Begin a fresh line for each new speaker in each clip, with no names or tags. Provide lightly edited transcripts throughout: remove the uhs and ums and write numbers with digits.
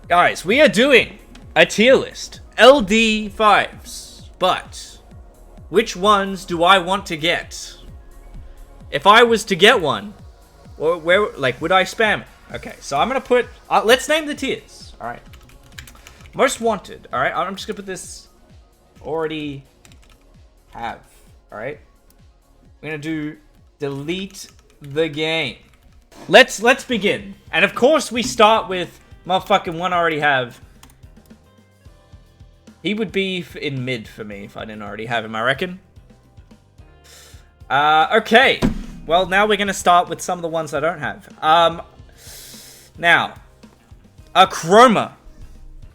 Guys, we are doing a tier list. LD5s. But which ones do I want to get? If I was to get one, or where, like, would I spam it? Okay, so I'm gonna put, let's name the tiers. All right. Most wanted. All right, I'm just gonna put this already have. All right. I'm gonna do delete the game. Let's begin. And of course we start with motherfucking one I already have. He would be in mid for me if I didn't already have him, I reckon. Okay. Well, now we're going to start with some of the ones I don't have. Now, a Chroma.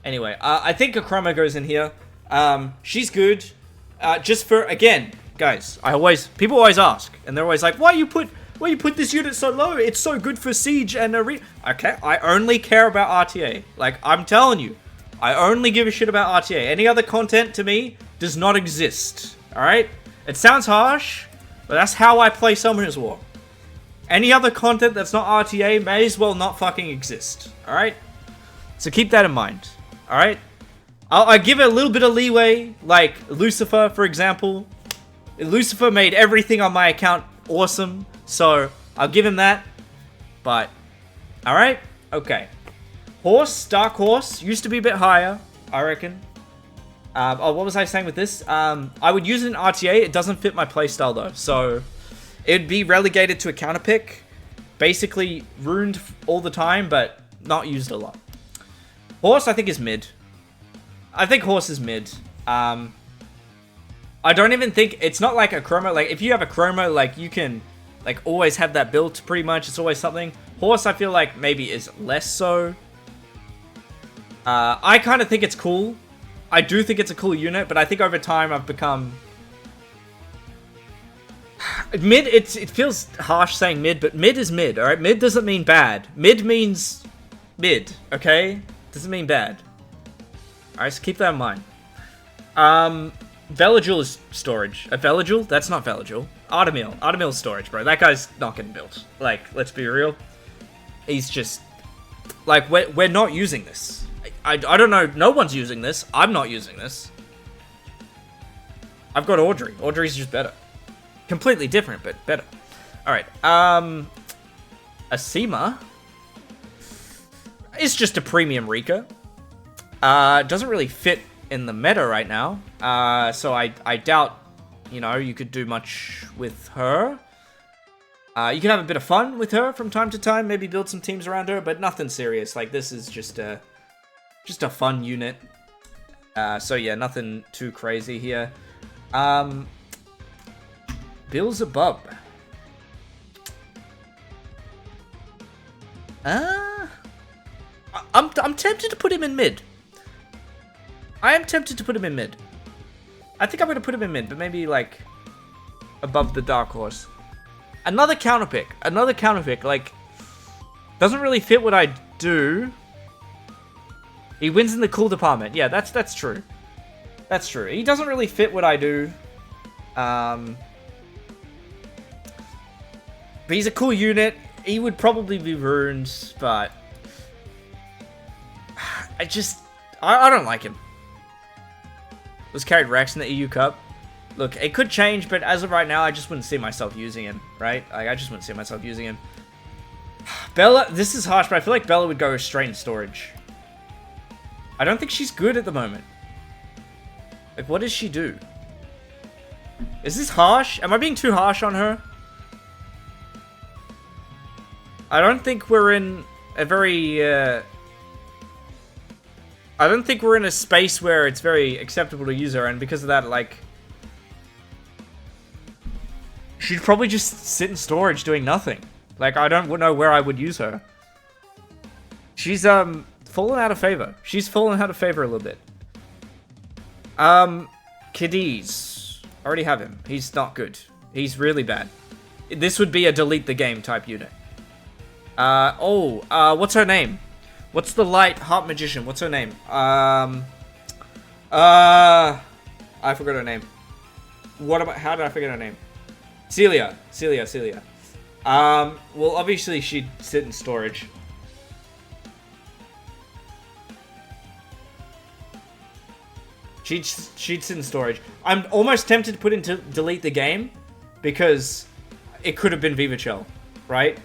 Anyway, I think a Chroma goes in here. She's good. Just for, again, guys, people always ask, and they're always like, why you put this unit so low? It's so good for Siege and Arena. Okay, I only care about RTA. Like, I'm telling you, I only give a shit about RTA. Any other content to me does not exist. Alright? It sounds harsh, but that's how I play Summoner's War. Any other content that's not RTA may as well not fucking exist. Alright? So keep that in mind. Alright? I give it a little bit of leeway, like Lucifer, for example. Lucifer made everything on my account awesome, so I'll give him that. But, alright? Okay. Horse, Dark Horse, used to be a bit higher, I reckon. Oh, what was I saying with this? I would use it in RTA, it doesn't fit my playstyle though, so it'd be relegated to a counter pick. Basically, ruined all the time, but not used a lot. Horse, I think, is mid. I think Horse is mid. I don't even think, it's not like a Chroma, like, if you have a Chroma, like, you can, like, always have that built, pretty much, it's always something. Horse, I feel like, maybe is less so. I kind of think it's cool. I do think it's a cool unit, but I think over time I've become... Mid, it feels harsh saying mid, but mid is mid, alright? Mid doesn't mean bad. Mid means mid, okay? Doesn't mean bad. Alright, so keep that in mind. Velagil is storage. Velagil? That's not Velagil. Artemil. Artemil's storage, bro. That guy's not getting built. Like, let's be real. He's just... Like, we're not using this. I don't know. No one's using this. I'm not using this. I've got Audrey. Audrey's just better. Completely different, but better. Alright. Asima is just a premium Rika. Doesn't really fit in the meta right now. So I doubt, you know, you could do much with her. You can have a bit of fun with her from time to time. Maybe build some teams around her, but nothing serious. Like, this is just a fun unit. So yeah, nothing too crazy here. Beelzebub. I'm tempted to put him in mid. I am tempted to put him in mid. I think I'm going to put him in mid, but maybe, like, above the Dark Horse. Another counter pick. Another counter pick. Like, doesn't really fit what I do. He wins in the cool department. Yeah, that's true. That's true. He doesn't really fit what I do. But he's a cool unit. He would probably be ruined, but... I don't like him. Was carried Rex in the EU Cup. Look, it could change, but as of right now, I just wouldn't see myself using him, right? Like, I just wouldn't see myself using him. Bella, this is harsh, but I feel like Bella would go straight in storage. I don't think she's good at the moment. Like, what does she do? Is this harsh? Am I being too harsh on her? I don't think we're in a very, I don't think we're in a space where it's very acceptable to use her, and because of that, like... She'd probably just sit in storage doing nothing. Like, I don't know where I would use her. She's, fallen out of favor. She's fallen out of favor a little bit. Cadiz. Already have him. He's not good. He's really bad. This would be a delete the game type unit. What's her name? What's the light heart magician? What's her name? I forgot her name. How did I forget her name? Celia. Well, obviously she'd sit in storage. Cheats in storage. I'm almost tempted to put into delete the game because it could have been Viva Chell, right?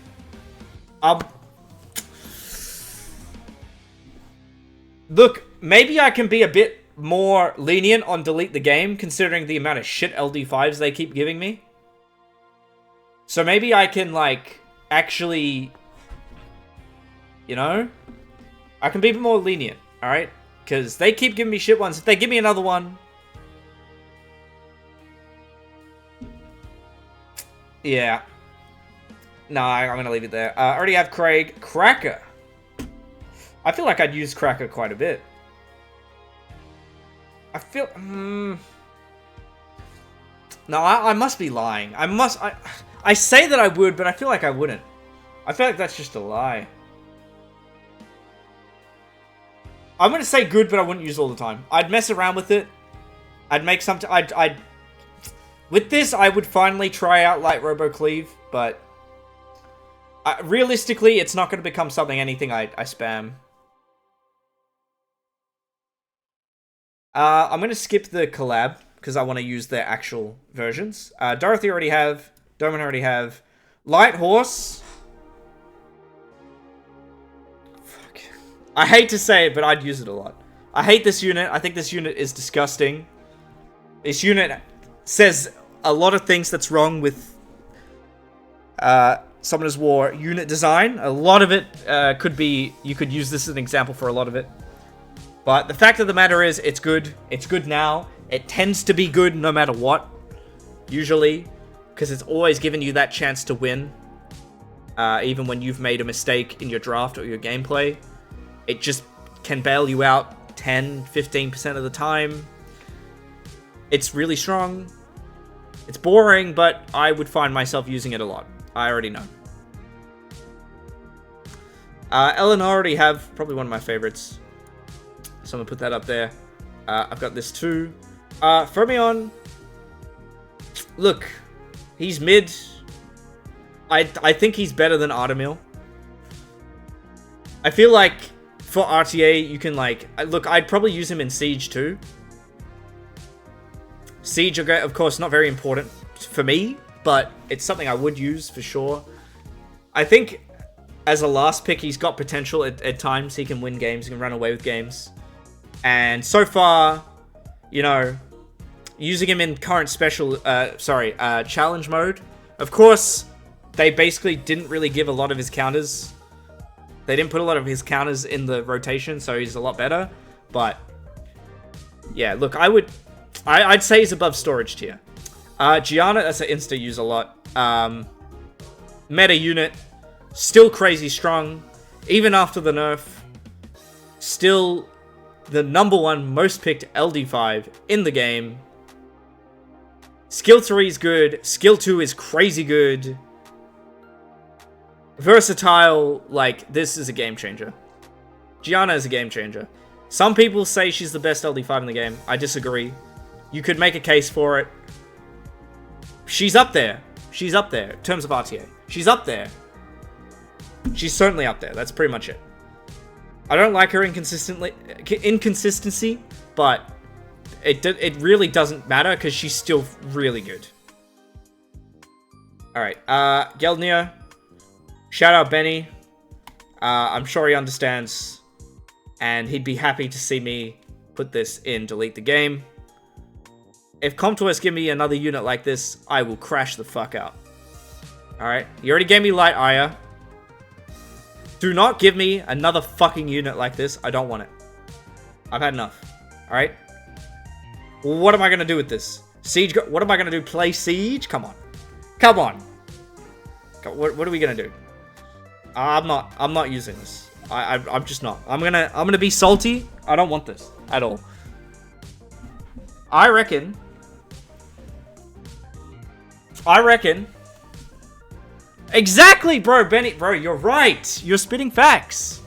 Look, maybe I can be a bit more lenient on delete the game considering the amount of shit LD5s they keep giving me. So maybe I can, like, actually, you know, I can be a bit more lenient, alright? Because they keep giving me shit ones. If they give me another one, yeah. No, I'm going to leave it there. I already have Craig. Cracker. I feel like I'd use Cracker quite a bit. I feel... No, I must be lying. I say that I would, but I feel like I wouldn't. I feel like that's just a lie. I'm going to say good, but I wouldn't use it all the time. I'd mess around with it. I'd make something... With this, I would finally try out Light Robo Cleave, but... realistically, it's not going to become anything I spam. I'm going to skip the collab, because I want to use their actual versions. Dorothy already have. Doman already have. Light Horse. Fuck. I hate to say it, but I'd use it a lot. I hate this unit. I think this unit is disgusting. This unit says a lot of things that's wrong with Summoner's War unit design. A lot of it could be... You could use this as an example for a lot of it. But the fact of the matter is, it's good. It's good now. It tends to be good no matter what. Usually. Because it's always given you that chance to win. Even when you've made a mistake in your draft or your gameplay. It just can bail you out 10, 15% of the time. It's really strong. It's boring, but I would find myself using it a lot. I already know. Ellen already have probably one of my favorites. So I'm going to put that up there. I've got this too. Fermion. Look. He's mid. I think he's better than Artemil. I feel like for RTA, you can like... Look, I'd probably use him in Siege too. Siege, of course, not very important for me. But it's something I would use for sure. I think as a last pick, he's got potential at times. He can win games. He can run away with games. And so far, you know, using him in current challenge mode. Of course, they basically didn't really give a lot of his counters. They didn't put a lot of his counters in the rotation, so he's a lot better. But, yeah, look, I'd say he's above storage tier. Gianna, that's an insta use a lot. Meta unit, still crazy strong, even after the nerf. Still the #1 most picked LD5 in the game. Skill 3 is good. Skill 2 is crazy good. Versatile, like, this is a game changer. Gianna is a game changer. Some people say she's the best LD5 in the game. I disagree. You could make a case for it. She's up there. She's up there in terms of RTA. She's up there. She's certainly up there. That's pretty much it. I don't like her inconsistency, but it really doesn't matter because she's still really good. All right, Geldnir. Shout out Benny. I'm sure he understands, and he'd be happy to see me put this in delete the game. If Comtois give me another unit like this, I will crash the fuck out. Alright, he already gave me Light Aya. Do not give me another fucking unit like this. I don't want it. I've had enough. Alright? What am I going to do with this? Siege? What am I going to do? Play Siege? Come on. Come on. What are we going to do? I'm not using this. I'm just not. I'm gonna be salty. I don't want this at all. I reckon. Exactly, bro, Benny. Bro, you're right. You're spitting facts.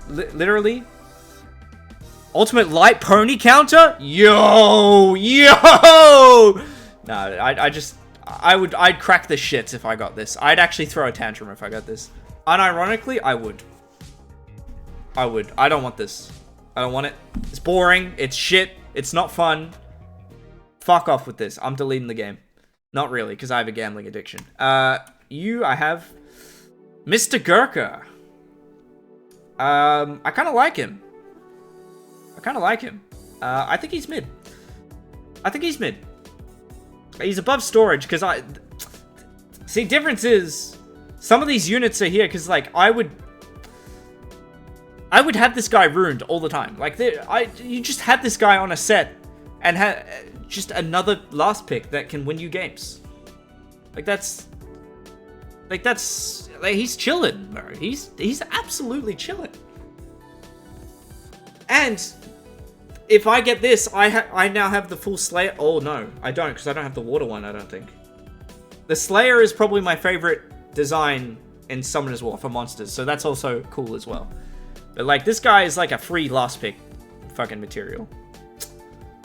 Literally. Ultimate light pony counter? Yo! No, I'd crack the shits if I got this. I'd actually throw a tantrum if I got this. Unironically, I would. I don't want this. I don't want it. It's boring. It's shit. It's not fun. Fuck off with this. I'm deleting the game. Not really, because I have a gambling addiction. I have Mr. Gurkha. I kind of like him. I think he's mid. He's above storage, because see, difference is, some of these units are here, because, like, I would have this guy ruined all the time. Like, you just had this guy on a set, and had just another last pick that can win you games. Like, he's chilling, bro. He's absolutely chilling. And if I get this, I now have the full Slayer. Oh no, I don't, because I don't have the water one, I don't think. The Slayer is probably my favorite design in Summoner's War for monsters, so that's also cool as well. But, like, this guy is like a free last pick fucking material.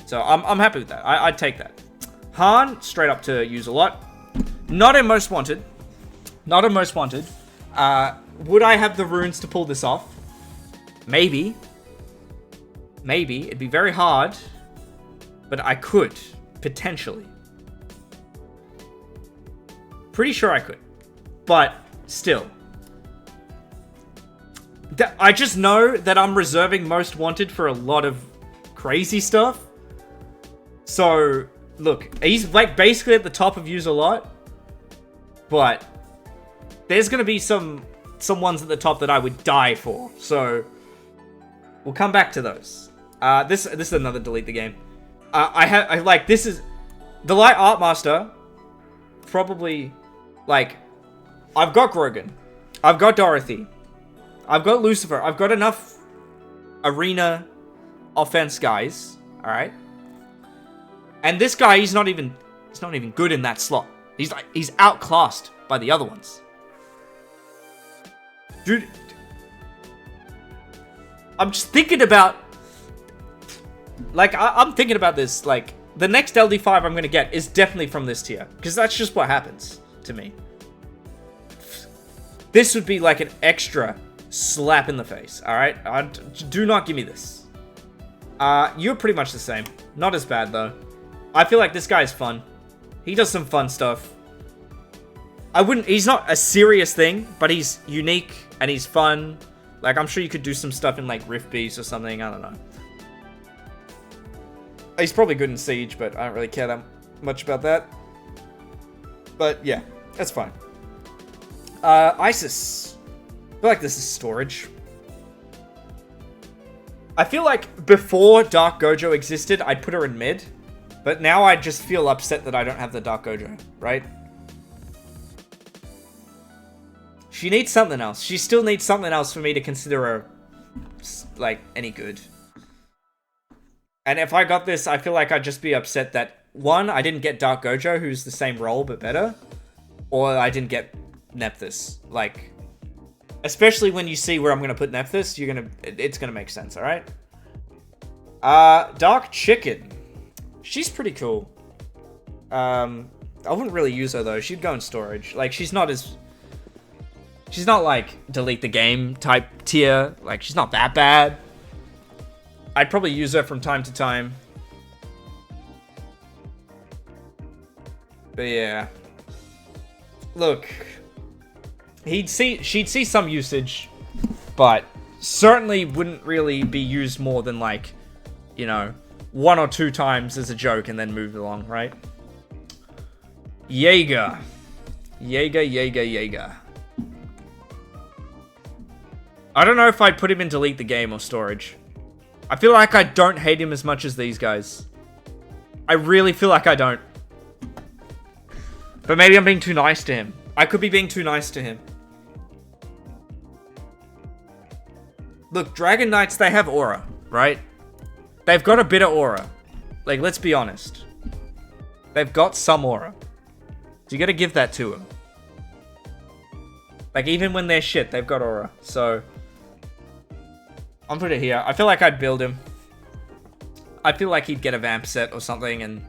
So I'm happy with that. I'd take that. Han, straight up to use a lot. Not in Most Wanted. Would I have the runes to pull this off? Maybe. It'd be very hard. But I could. Potentially. Pretty sure I could. But still. I just know that I'm reserving Most Wanted for a lot of crazy stuff. So, look, he's like basically at the top of use a lot. But there's going to be some ones at the top that I would die for. So, we'll come back to those. This is another delete the game. This is the Light Art Master. Probably, like, I've got Grogan. I've got Dorothy. I've got Lucifer. I've got enough arena offense guys. All right. And this guy, he's not even good in that slot. He's outclassed by the other ones. Dude, I'm just thinking about, like, I'm thinking about this. Like, the next LD5 I'm going to get is definitely from this tier. Because that's just what happens to me. This would be like an extra slap in the face, alright? Do not give me this. You're pretty much the same. Not as bad, though. I feel like this guy's fun. He does some fun stuff. He's not a serious thing, but he's unique and he's fun. Like, I'm sure you could do some stuff in, like, Rift Beast or something. I don't know. He's probably good in Siege, but I don't really care that much about that. But, yeah, that's fine. Isis. I feel like this is storage. I feel like before Dark Gojo existed, I'd put her in mid. But now I just feel upset that I don't have the Dark Gojo, right? She needs something else. She still needs something else for me to consider her, like, any good. And if I got this, I feel like I'd just be upset that, one, I didn't get Dark Gojo, who's the same role but better. Or I didn't get Nephthys. Like, especially when you see where I'm going to put Nephthys, it's going to make sense, alright? Dark Chicken. She's pretty cool. I wouldn't really use her, though. She'd go in storage. Like, she's not, like, delete the game type tier. Like, she's not that bad. I'd probably use her from time to time. But, yeah. Look. She'd see some usage. But certainly wouldn't really be used more than, like, you know, 1 or 2 times as a joke and then move along, right? Jaeger. Jaeger. I don't know if I'd put him in delete the game or storage. I feel like I don't hate him as much as these guys. I really feel like I don't. But maybe I'm being too nice to him. I could be being too nice to him. Look, Dragon Knights, they have aura, right? They've got a bit of aura. Like, let's be honest. They've got some aura. So you gotta give that to them. Like, even when they're shit, they've got aura. So, I'm putting it here. I feel like I'd build him. I feel like he'd get a vamp set or something and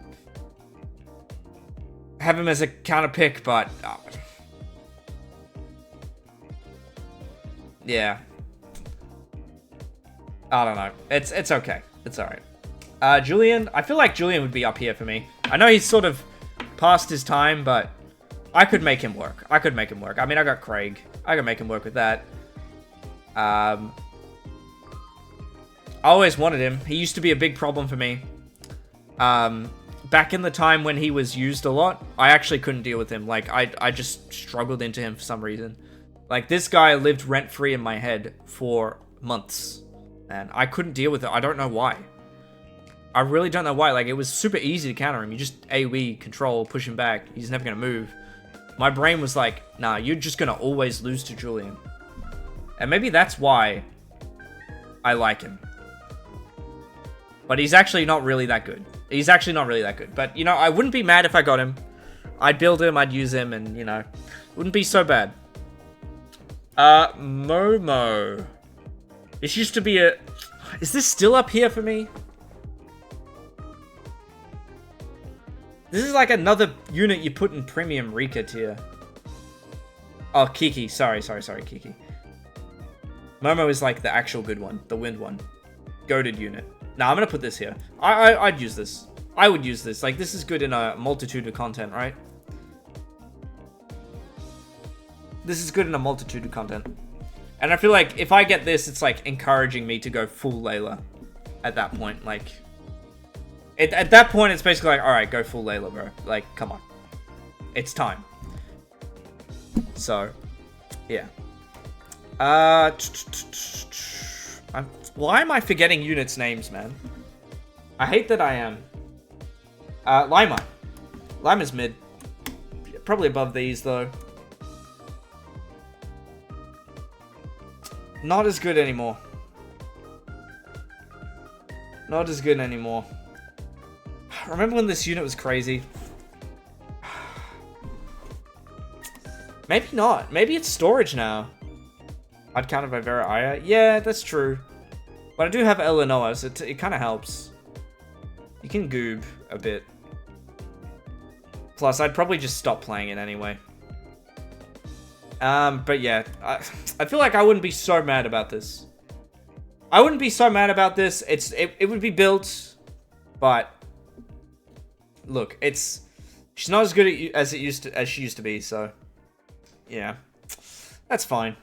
have him as a counter pick, but yeah. I don't know. It's okay. It's alright. Julian. I feel like Julian would be up here for me. I know he's sort of past his time, but I could make him work. I could make him work. I mean, I got Craig. I could make him work with that. I always wanted him. He used to be a big problem for me. Back in the time when he was used a lot, I actually couldn't deal with him. Like, I just struggled into him for some reason. Like, this guy lived rent-free in my head for months. And I couldn't deal with it. I don't know why. I really don't know why. Like, it was super easy to counter him. You just AoE, control, push him back. He's never going to move. My brain was like, nah, you're just going to always lose to Julian. And maybe that's why I like him. But he's actually not really that good. He's actually not really that good. But, you know, I wouldn't be mad if I got him. I'd build him, I'd use him, and, you know, wouldn't be so bad. Momo. This used to be a... Is this still up here for me? This is like another unit you put in premium Rika tier. Oh, Kiki. Sorry, Kiki. Momo is like the actual good one. The wind one. Goated unit. Nah, I'm gonna put this here. I'd use this. I would use this. Like, this is good in a multitude of content, right? This is good in a multitude of content. And I feel like if I get this, it's like encouraging me to go full Layla at that point. Like, at that point, it's basically like, alright, go full Layla, bro. Like, come on. It's time. So, yeah. Why am I forgetting units' names, man? I hate that I am. Lima. Lima's mid. Probably above these, though. Not as good anymore. Not as good anymore. Remember when this unit was crazy? Maybe not. Maybe it's storage now. I'd counter by Vera Aya. Yeah, that's true. But I do have Eleanor, so it kind of helps. You can goob a bit. Plus, I'd probably just stop playing it anyway. But yeah, I feel like I wouldn't be so mad about this. I wouldn't be so mad about this. It would be built, but look, she's not as good as she used to be. So yeah, that's fine.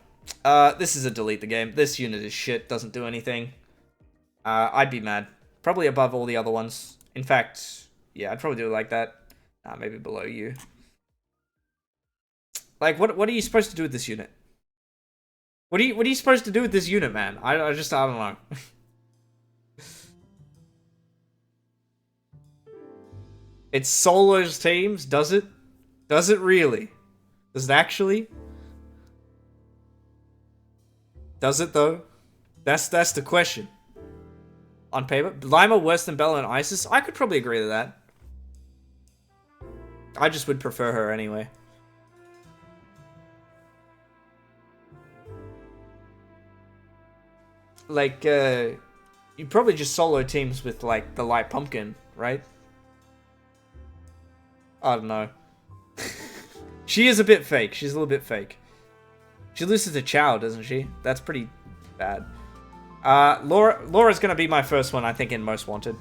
This is a delete the game. This unit is shit. Doesn't do anything. I'd be mad. Probably above all the other ones. In fact, yeah, I'd probably do it like that. Maybe below you. Like, what are you supposed to do with this unit? What are you supposed to do with this unit, man? I don't know. It solos teams, does it? Does it really? Does it actually? Does it though? That's the question. On paper, Lima worse than Bella and Isis? I could probably agree to that. I just would prefer her anyway. Like, you probably just solo teams with, like, the Light Pumpkin, right? I don't know. She is a bit fake. She's a little bit fake. She loses to Chow, doesn't she? That's pretty bad. Laura's gonna be my first one, I think, in Most Wanted.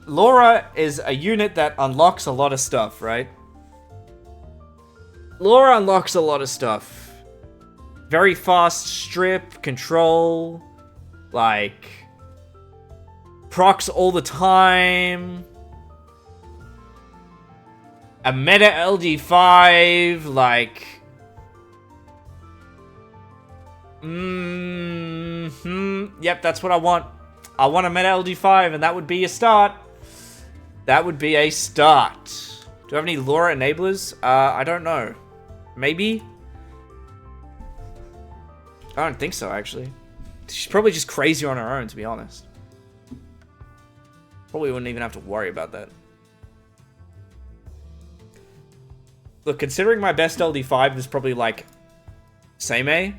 Laura is a unit that unlocks a lot of stuff, right? Laura unlocks a lot of stuff. Very fast strip, control, like, procs all the time. A meta LD5, like... Yep, that's what I want. I want a meta LD5, and that would be a start. That would be a start. Do I have any Laura enablers? I don't know. Maybe? I don't think so, actually. She's probably just crazy on her own, to be honest. Probably wouldn't even have to worry about that. Look, considering my best LD5 is probably, like, Seimei,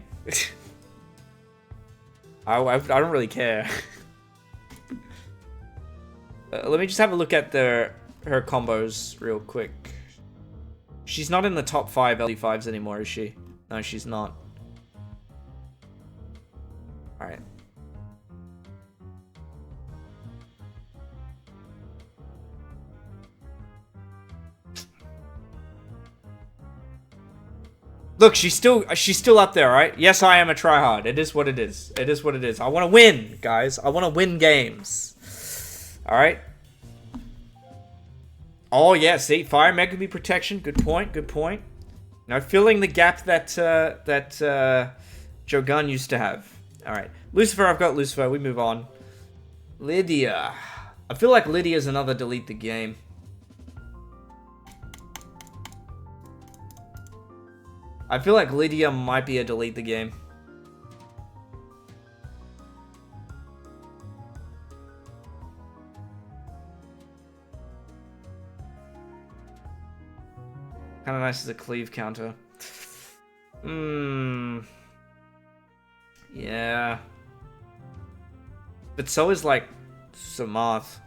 I don't really care. Let me just have a look at her combos real quick. She's not in the top 5 LD5s anymore, is she? No, she's not. Alright. Look, she's still up there, right? Yes, I am a tryhard. It is what it is. It is what it is. I want to win, guys. I want to win games. All right. Oh yeah, see, fire mag can be protection. Good point. Good point. Now filling the gap that Joe Gunn used to have. All right, Lucifer. I've got Lucifer. We move on. Lydia. I feel like Lydia's another delete the game. I feel like Lydia might be a delete the game. Kind of nice as a cleave counter. Yeah. But so is like Samath.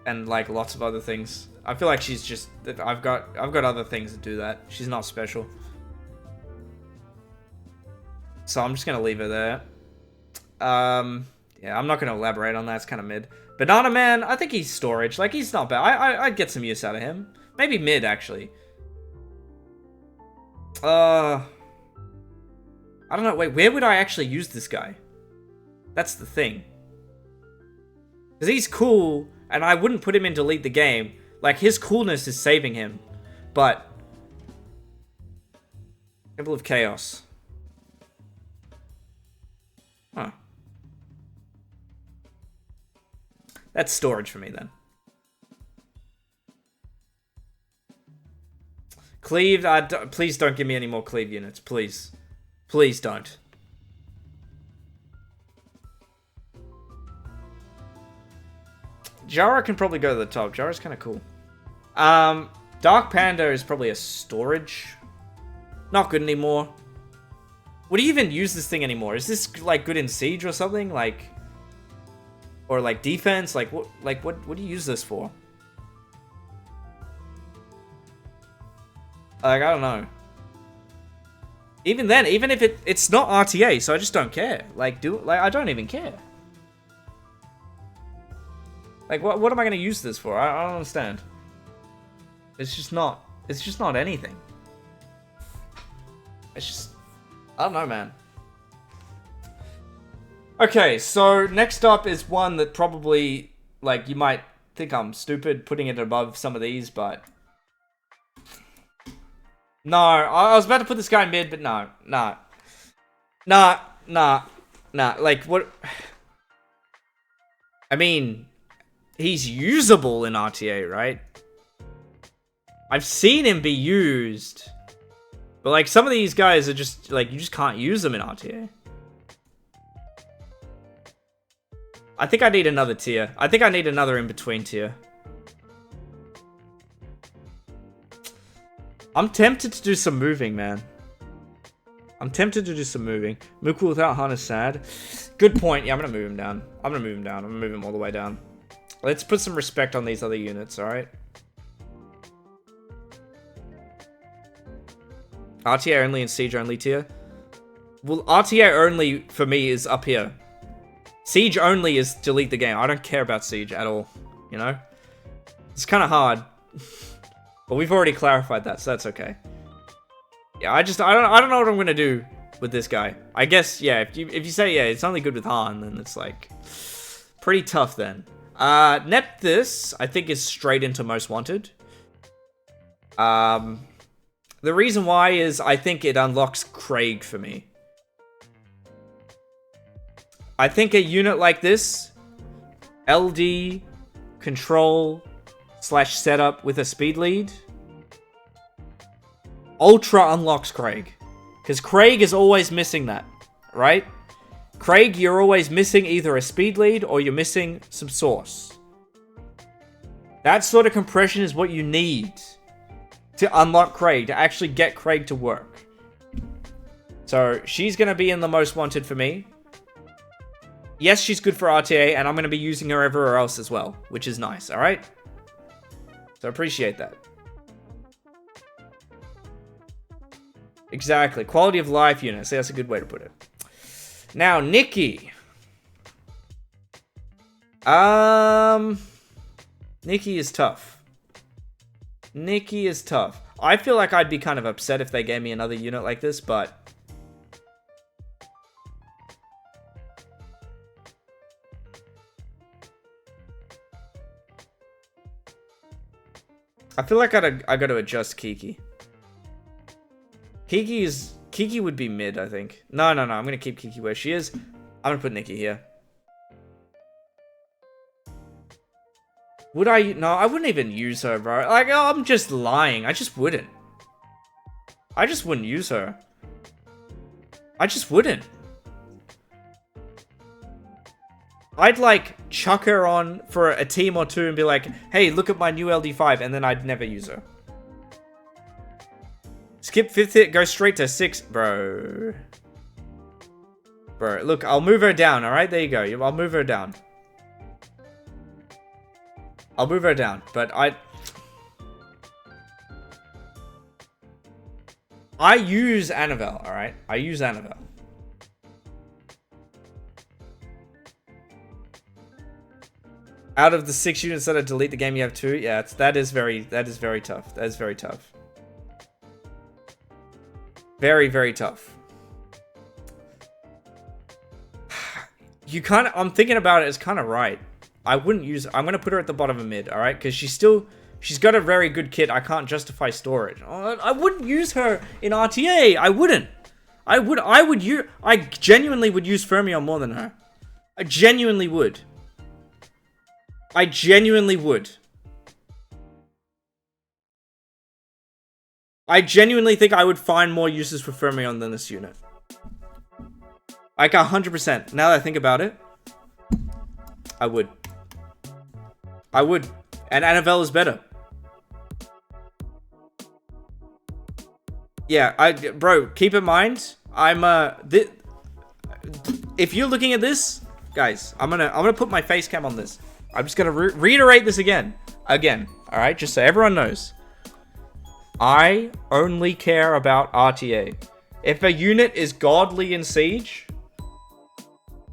And like lots of other things. I feel like she's just I've got other things to do that. She's not special. So I'm just gonna leave her there. Yeah, I'm not gonna elaborate on that, it's kinda mid. Banana Man, I think he's storage. Like he's not bad. I'd get some use out of him. Maybe mid actually. I don't know, wait, where would I actually use this guy? That's the thing. Because he's cool, and I wouldn't put him in delete the game. Like, his coolness is saving him. But Temple of Chaos. Huh. That's storage for me, then. Cleave, please don't give me any more Cleave units, please. Please don't. Jara can probably go to the top. Jara's kind of cool. Dark Panda is probably a storage. Not good anymore. Would you even use this thing anymore? Is this like good in Siege or something? Like, or like defense? Like what? Like what do you use this for? Like I don't know. Even then, even if it's not RTA, so I just don't care. Like I don't even care. Like what am I gonna use this for? I don't understand. It's just not anything. It's just I don't know, man. Okay, so next up is one that probably like you might think I'm stupid putting it above some of these, but no, I was about to put this guy in mid, but no. Like, what? I mean, he's usable in RTA, right? I've seen him be used. But, like, some of these guys are just, like, you just can't use them in RTA. I think I need another tier. I think I need another in-between tier. I'm tempted to do some moving, man. I'm tempted to do some moving. Muku without Han is sad. Good point. Yeah, I'm gonna move him down. I'm gonna move him all the way down. Let's put some respect on these other units, alright? RTA only and Siege only tier. Well, RTA only for me is up here. Siege only is delete the game. I don't care about Siege at all, you know? It's kind of hard. But we've already clarified that, so that's okay. Yeah, I don't know what I'm gonna do with this guy. I guess, yeah, if you say, yeah, it's only good with Han, then it's like pretty tough then. Nepthys, I think, is straight into most wanted. The reason why is I think it unlocks Craig for me. I think a unit like this, LD, control, / setup with a speed lead, Ultra unlocks Craig. Because Craig is always missing that, right? Craig, you're always missing either a speed lead or you're missing some source. That sort of compression is what you need to unlock Craig, to actually get Craig to work. So she's going to be in the most wanted for me. Yes, she's good for RTA, and I'm going to be using her everywhere else as well, which is nice, alright? So appreciate that. Exactly. Quality of life unit. See, that's a good way to put it. Now, Nikki. Nikki is tough. Nikki is tough. I feel like I'd be kind of upset if they gave me another unit like this, but... I feel like I got to adjust Kiki. Kiki would be mid, I think. No. I'm gonna keep Kiki where she is. I'm gonna put Nikki here. Would I? No, I wouldn't even use her, bro. Like, I'm just lying. I just wouldn't. I just wouldn't use her. I just wouldn't. I'd like chuck her on for a team or two and be like, hey, look at my new LD5, and then I'd never use her. Skip 5th hit, go straight to 6, bro. Bro, look, I'll move her down, alright? There you go. I'll move her down. I'll move her down, but I use Annabelle, alright? I use Annabelle. Out of the 6 units that I delete the game, you have 2? Yeah, that is very tough. That is very tough. Very tough. I'm thinking about it, it's kind of right. I wouldn't use... I'm going to put her at the bottom of mid, alright? Because she's got a very good kit. I can't justify storage. I wouldn't use her in RTA. I wouldn't. I genuinely would use Fermion more than her. I genuinely would. I genuinely would. I genuinely think I would find more uses for Fermion than this unit. Like 100%. Now that I think about it, I would. I would. And Annabelle is better. Yeah, bro, keep in mind, if you're looking at this, guys, I'm gonna put my face cam on this. I'm just gonna reiterate this again, alright? Just so everyone knows. I only care about RTA. If a unit is godly in Siege,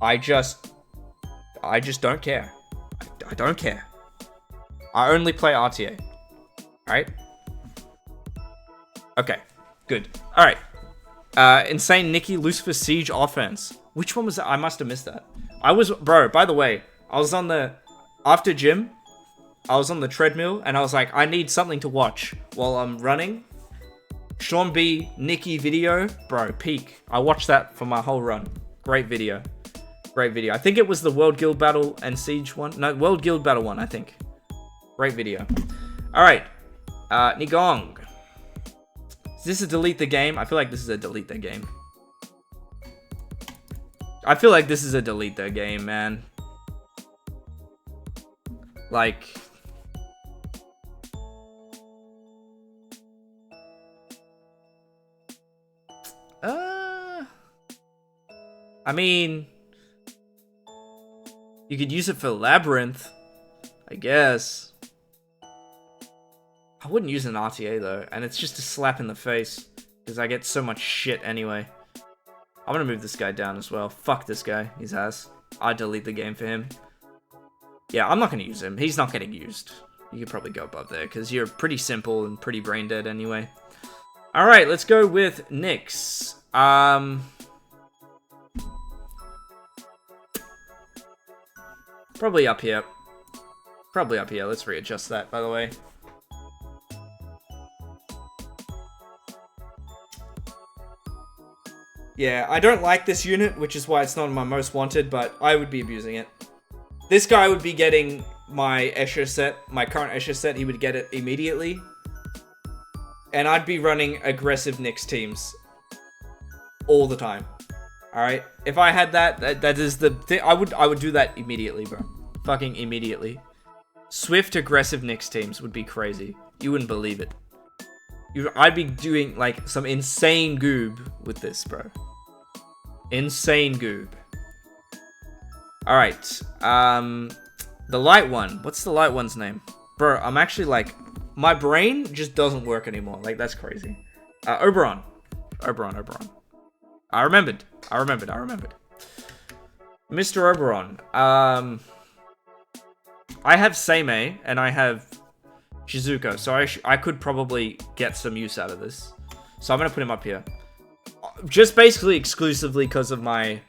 I just don't care. I don't care. I only play RTA. Alright? Okay, good. Alright. Insane Nikki Lucifer Siege offense. Which one was that? I must have missed that. Bro, by the way, I was on the... After gym, I was on the treadmill, and I was like, I need something to watch while I'm running. Sean B. Nikki video. Bro, peak. I watched that for my whole run. Great video. Great video. I think it was the World Guild Battle and Siege one. No, World Guild Battle one, I think. Great video. Alright. Nigong. Is this a delete the game? I feel like this is a delete the game. I feel like this is a delete the game, man. Like... I mean... You could use it for Labyrinth, I guess. I wouldn't use an RTA though, and it's just a slap in the face, because I get so much shit anyway. I'm gonna move this guy down as well. Fuck this guy, he's ass. I delete the game for him. Yeah, I'm not gonna use him. He's not getting used. You could probably go above there, because you're pretty simple and pretty brain dead anyway. Alright, let's go with Nyx. Probably up here. Probably up here. Let's readjust that, by the way. Yeah, I don't like this unit, which is why it's not my most wanted, but I would be abusing it. This guy would be getting my Escher set, my current Escher set, he would get it immediately. And I'd be running aggressive Nyx teams all the time. Alright? If I had that is the thing, I would do that immediately, bro. Fucking immediately. Swift aggressive Nyx teams would be crazy. You wouldn't believe it. I'd be doing like some insane goob with this, bro. Insane goob. Alright. The light one. What's the light one's name? Bro, I'm actually like... My brain just doesn't work anymore. Like, that's crazy. Oberon. Oberon. I remembered. Mr. Oberon. I have Seimei, and I have Shizuko. So I could probably get some use out of this. So I'm going to put him up here. Just basically exclusively because of my...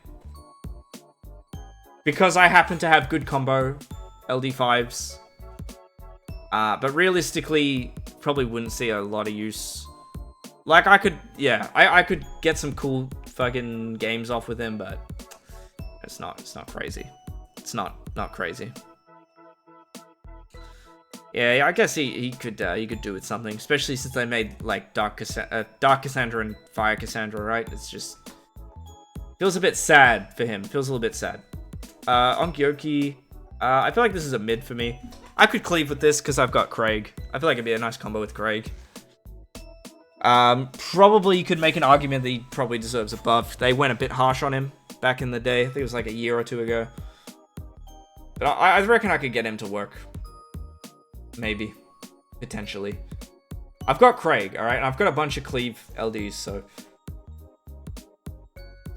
Because I happen to have good combo LD5s. But realistically, probably wouldn't see a lot of use. Like, I could... Yeah, I could get some cool fucking games off with him, but... It's not crazy. It's not crazy. Yeah, I guess he could do with something, especially since they made like Dark Cassandra and Fire Cassandra, right? It's just feels a bit sad for him. Feels a little bit sad. Onkyoki, I feel like this is a mid for me. I could cleave with this because I've got Craig. I feel like it'd be a nice combo with Craig. Probably you could make an argument that he probably deserves a buff. They went a bit harsh on him back in the day. I think it was like a year or two ago. But I reckon I could get him to work. Maybe. Potentially. I've got Craig, alright? And I've got a bunch of Cleave LDs, so...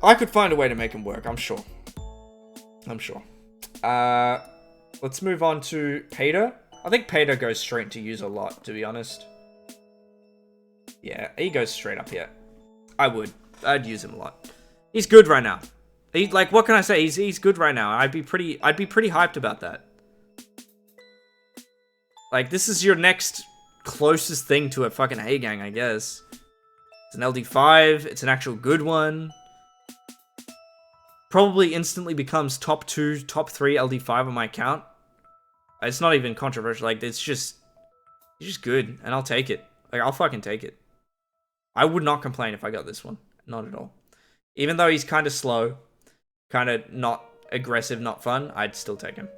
I could find a way to make him work, I'm sure. I'm sure. Let's move on to Pater. I think Pater goes straight to use a lot, to be honest. Yeah, he goes straight up here. I'd use him a lot. He's good right now. Like, what can I say? He's good right now. I'd be pretty hyped about that. Like, this is your next closest thing to a fucking A-gang, I guess. It's an LD5. It's an actual good one. Probably instantly becomes top 2, top 3 LD5 on my account. It's not even controversial. Like, it's just good, and I'll take it. Like, I'll fucking take it. I would not complain if I got this one. Not at all. Even though he's kind of slow, kind of not aggressive, not fun, I'd still take him.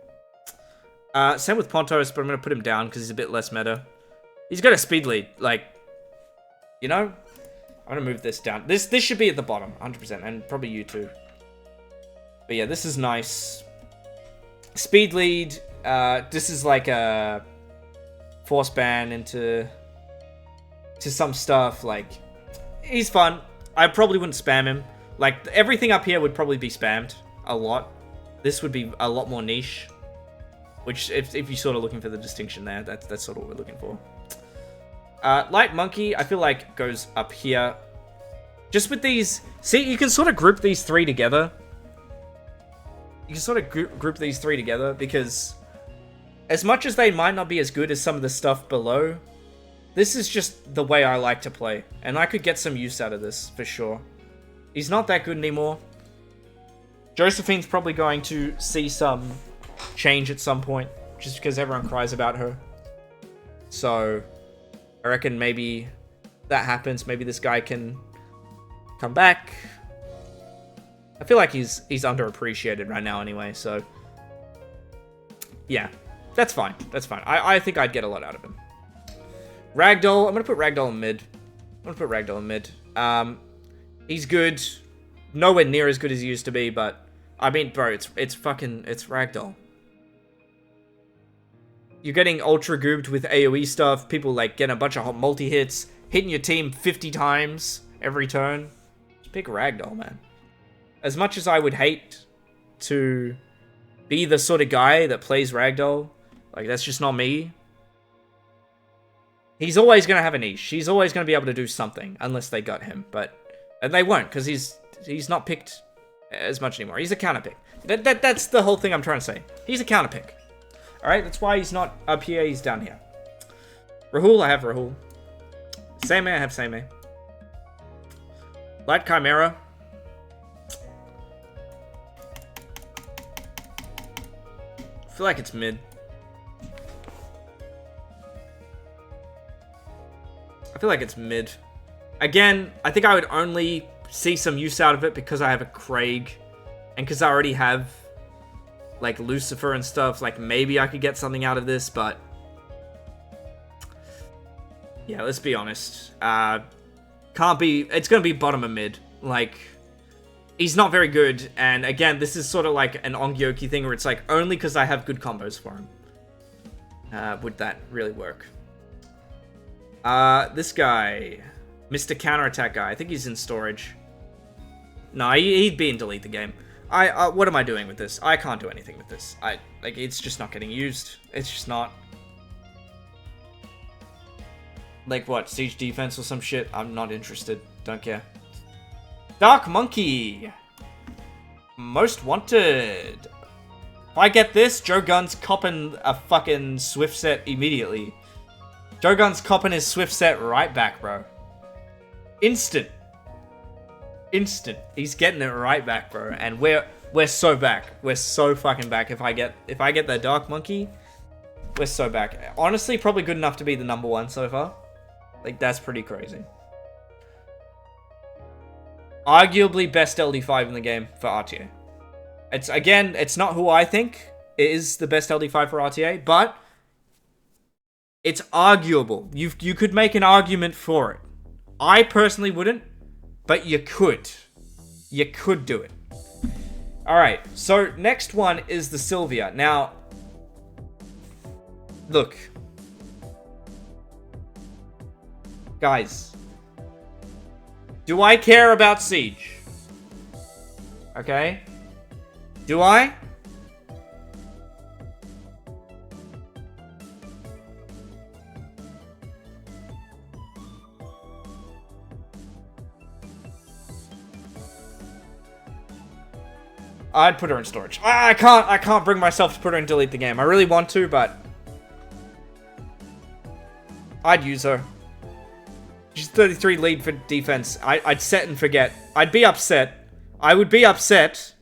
Same with Pontos, but I'm going to put him down because he's a bit less meta. He's got a speed lead. Like, you know? I'm going to move this down. This should be at the bottom, 100%, and probably you too. But yeah, this is nice. Speed lead. This is like a force ban into some stuff. Like, he's fun. I probably wouldn't spam him. Like, everything up here would probably be spammed a lot. This would be a lot more niche. Which, if you're sort of looking for the distinction there, that's sort of what we're looking for. Light Monkey, I feel like, goes up here. Just with these... See, you can sort of group these three together. You can sort of group these three together, because... As much as they might not be as good as some of the stuff below, this is just the way I like to play. And I could get some use out of this, for sure. He's not that good anymore. Josephine's probably going to see some change at some point, just because everyone cries about her. So, I reckon maybe that happens. Maybe this guy can come back. I feel like he's underappreciated right now anyway, so... Yeah, that's fine. That's fine. I think I'd get a lot out of him. Ragdoll, I'm going to put Ragdoll in mid. He's good. Nowhere near as good as he used to be, but... I mean, bro, it's Ragdoll. You're getting ultra gooped with AoE stuff. People, like, getting a bunch of multi-hits. Hitting your team 50 times every turn. Just pick Ragdoll, man. As much as I would hate to be the sort of guy that plays Ragdoll, like, that's just not me. He's always going to have a niche. He's always going to be able to do something, unless they got him. And they won't, because he's not picked as much anymore. He's a counter pick. That's the whole thing I'm trying to say. He's a counter pick. Alright, that's why he's not up here, he's down here. Rahul, I have Rahul. Seimei, I have Seimei. Light Chimera. I feel like it's mid. Again, I think I would only see some use out of it because I have a Craig. And because I already have, like, Lucifer and stuff. Like, maybe I could get something out of this, but... Yeah, let's be honest. Can't be... It's going to be bottom of mid. Like... He's not very good, and again, this is sort of like an Ongyoki thing where it's like, only because I have good combos for him would that really work. This guy, Mr. Counterattack guy, I think he's in storage. No, he'd be in delete the game. What am I doing with this? I can't do anything with this. Like, it's just not getting used. It's just not. Like what? Siege defense or some shit? I'm not interested. Don't care. Dark Monkey. Most wanted. If I get this, Joe Gunn's copping a fucking Swift set immediately. Joe Gunn's copping his Swift set right back, bro. Instant. Instant. He's getting it right back, bro. And we're so back. We're so fucking back. If I get the Dark Monkey, we're so back. Honestly, probably good enough to be the #1 so far. Like, that's pretty crazy. Arguably best LD5 in the game for RTA. It's not who I think is the best LD5 for RTA, but it's arguable. You could make an argument for it. I personally wouldn't, but you could. You could do it. Alright, so next one is the Sylvia. Now, look. Guys. Do I care about Siege? Okay? Do I? I'd put her in storage. I can't bring myself to put her in delete the game. I really want to, but I'd use her. She's 33 lead for defense. I'd set and forget. I'd be upset. I would be upset,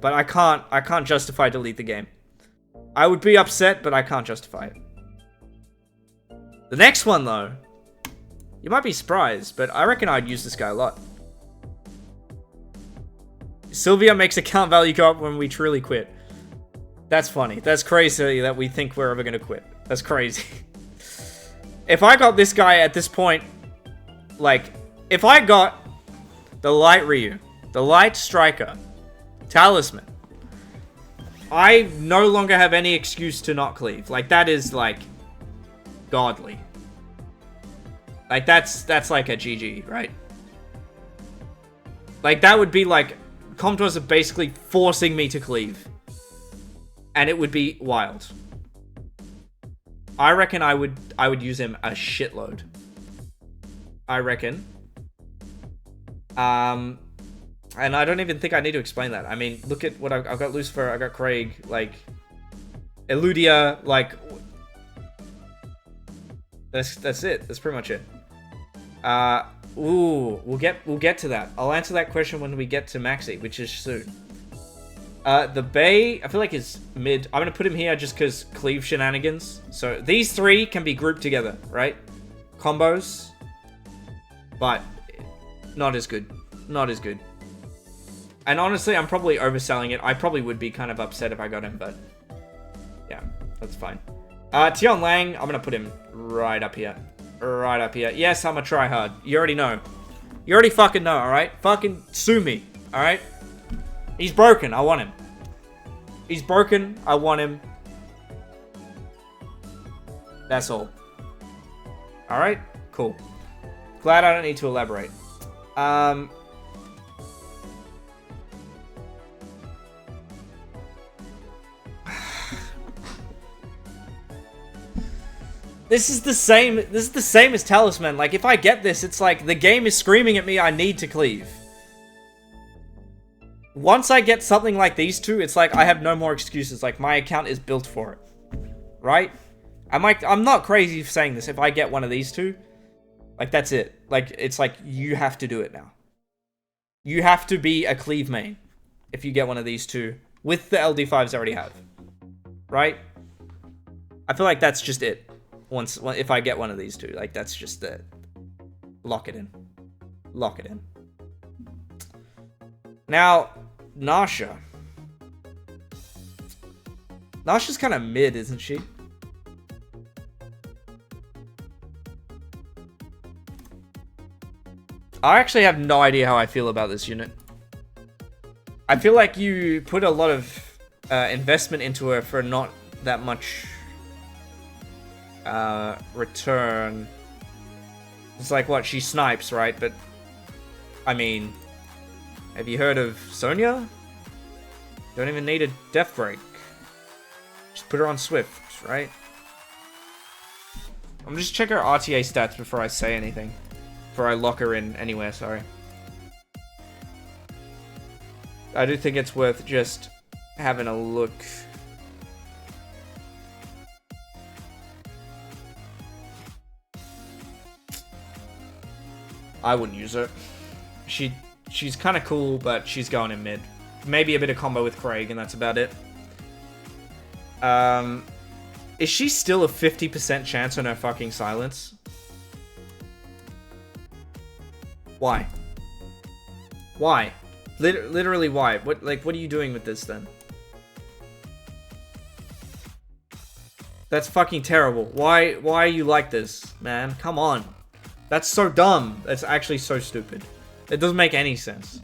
but I can't justify delete the game. I would be upset, but I can't justify it. The next one, though, you might be surprised, but I reckon I'd use this guy a lot. Sylvia makes account value go up when we truly quit. That's funny. That's crazy that we think we're ever going to quit. That's crazy. If I got this guy at this point, like, if I got the Light Ryu, the Light Striker, Talisman, I no longer have any excuse to not cleave. Like, that is, like, godly. Like, that's like a GG, right? Like, that would be like, Comtours are basically forcing me to cleave. And it would be wild. I reckon I would use him a shitload. I reckon. And I don't even think I need to explain that. I mean, look at what I've got Lucifer, I got Craig, like Eludia, like that's it. That's pretty much it. Ooh, we'll get to that. I'll answer that question when we get to Maxi, which is soon. The Bay, I feel like is mid. I'm gonna put him here just because Cleave shenanigans. So these three can be grouped together, right? Combos, but not as good. Not as good. And honestly, I'm probably overselling it. I probably would be kind of upset if I got him, but yeah, that's fine. Tion Lang, I'm gonna put him right up here. Right up here. Yes, I'm a tryhard. You already know. You already fucking know, alright? Fucking sue me, alright? He's broken. I want him. He's broken. I want him. That's all. Alright? Cool. Glad I don't need to elaborate. This is the same as Talisman. Like, if I get this, it's like the game is screaming at me I need to cleave. Once I get something like these two, it's like I have no more excuses. Like, my account is built for it. Right? I'm not crazy for saying this. If I get one of these two, like, that's it. Like, it's like, you have to do it now. You have to be a Cleave main if you get one of these two with the LD5s I already have. Right? I feel like that's just it. If I get one of these two, like, that's just it. Lock it in. Lock it in. Now, Nasha. Nasha's kind of mid, isn't she? I actually have no idea how I feel about this unit. I feel like you put a lot of investment into her for not that much return. It's like, what, she snipes, right? But I mean, have you heard of Sonya? Don't even need a death break. Just put her on Swift, right? I'm just check her RTA stats before I say anything. Before I lock her in anywhere, sorry. I do think it's worth just having a look. I wouldn't use her. She's kind of cool, but she's going in mid. Maybe a bit of combo with Craig, and that's about it. Is she still a 50% chance on her fucking silence? Why? Why? Literally why? What are you doing with this then? That's fucking terrible. Why are you like this, man? Come on. That's so dumb. That's actually so stupid. It doesn't make any sense.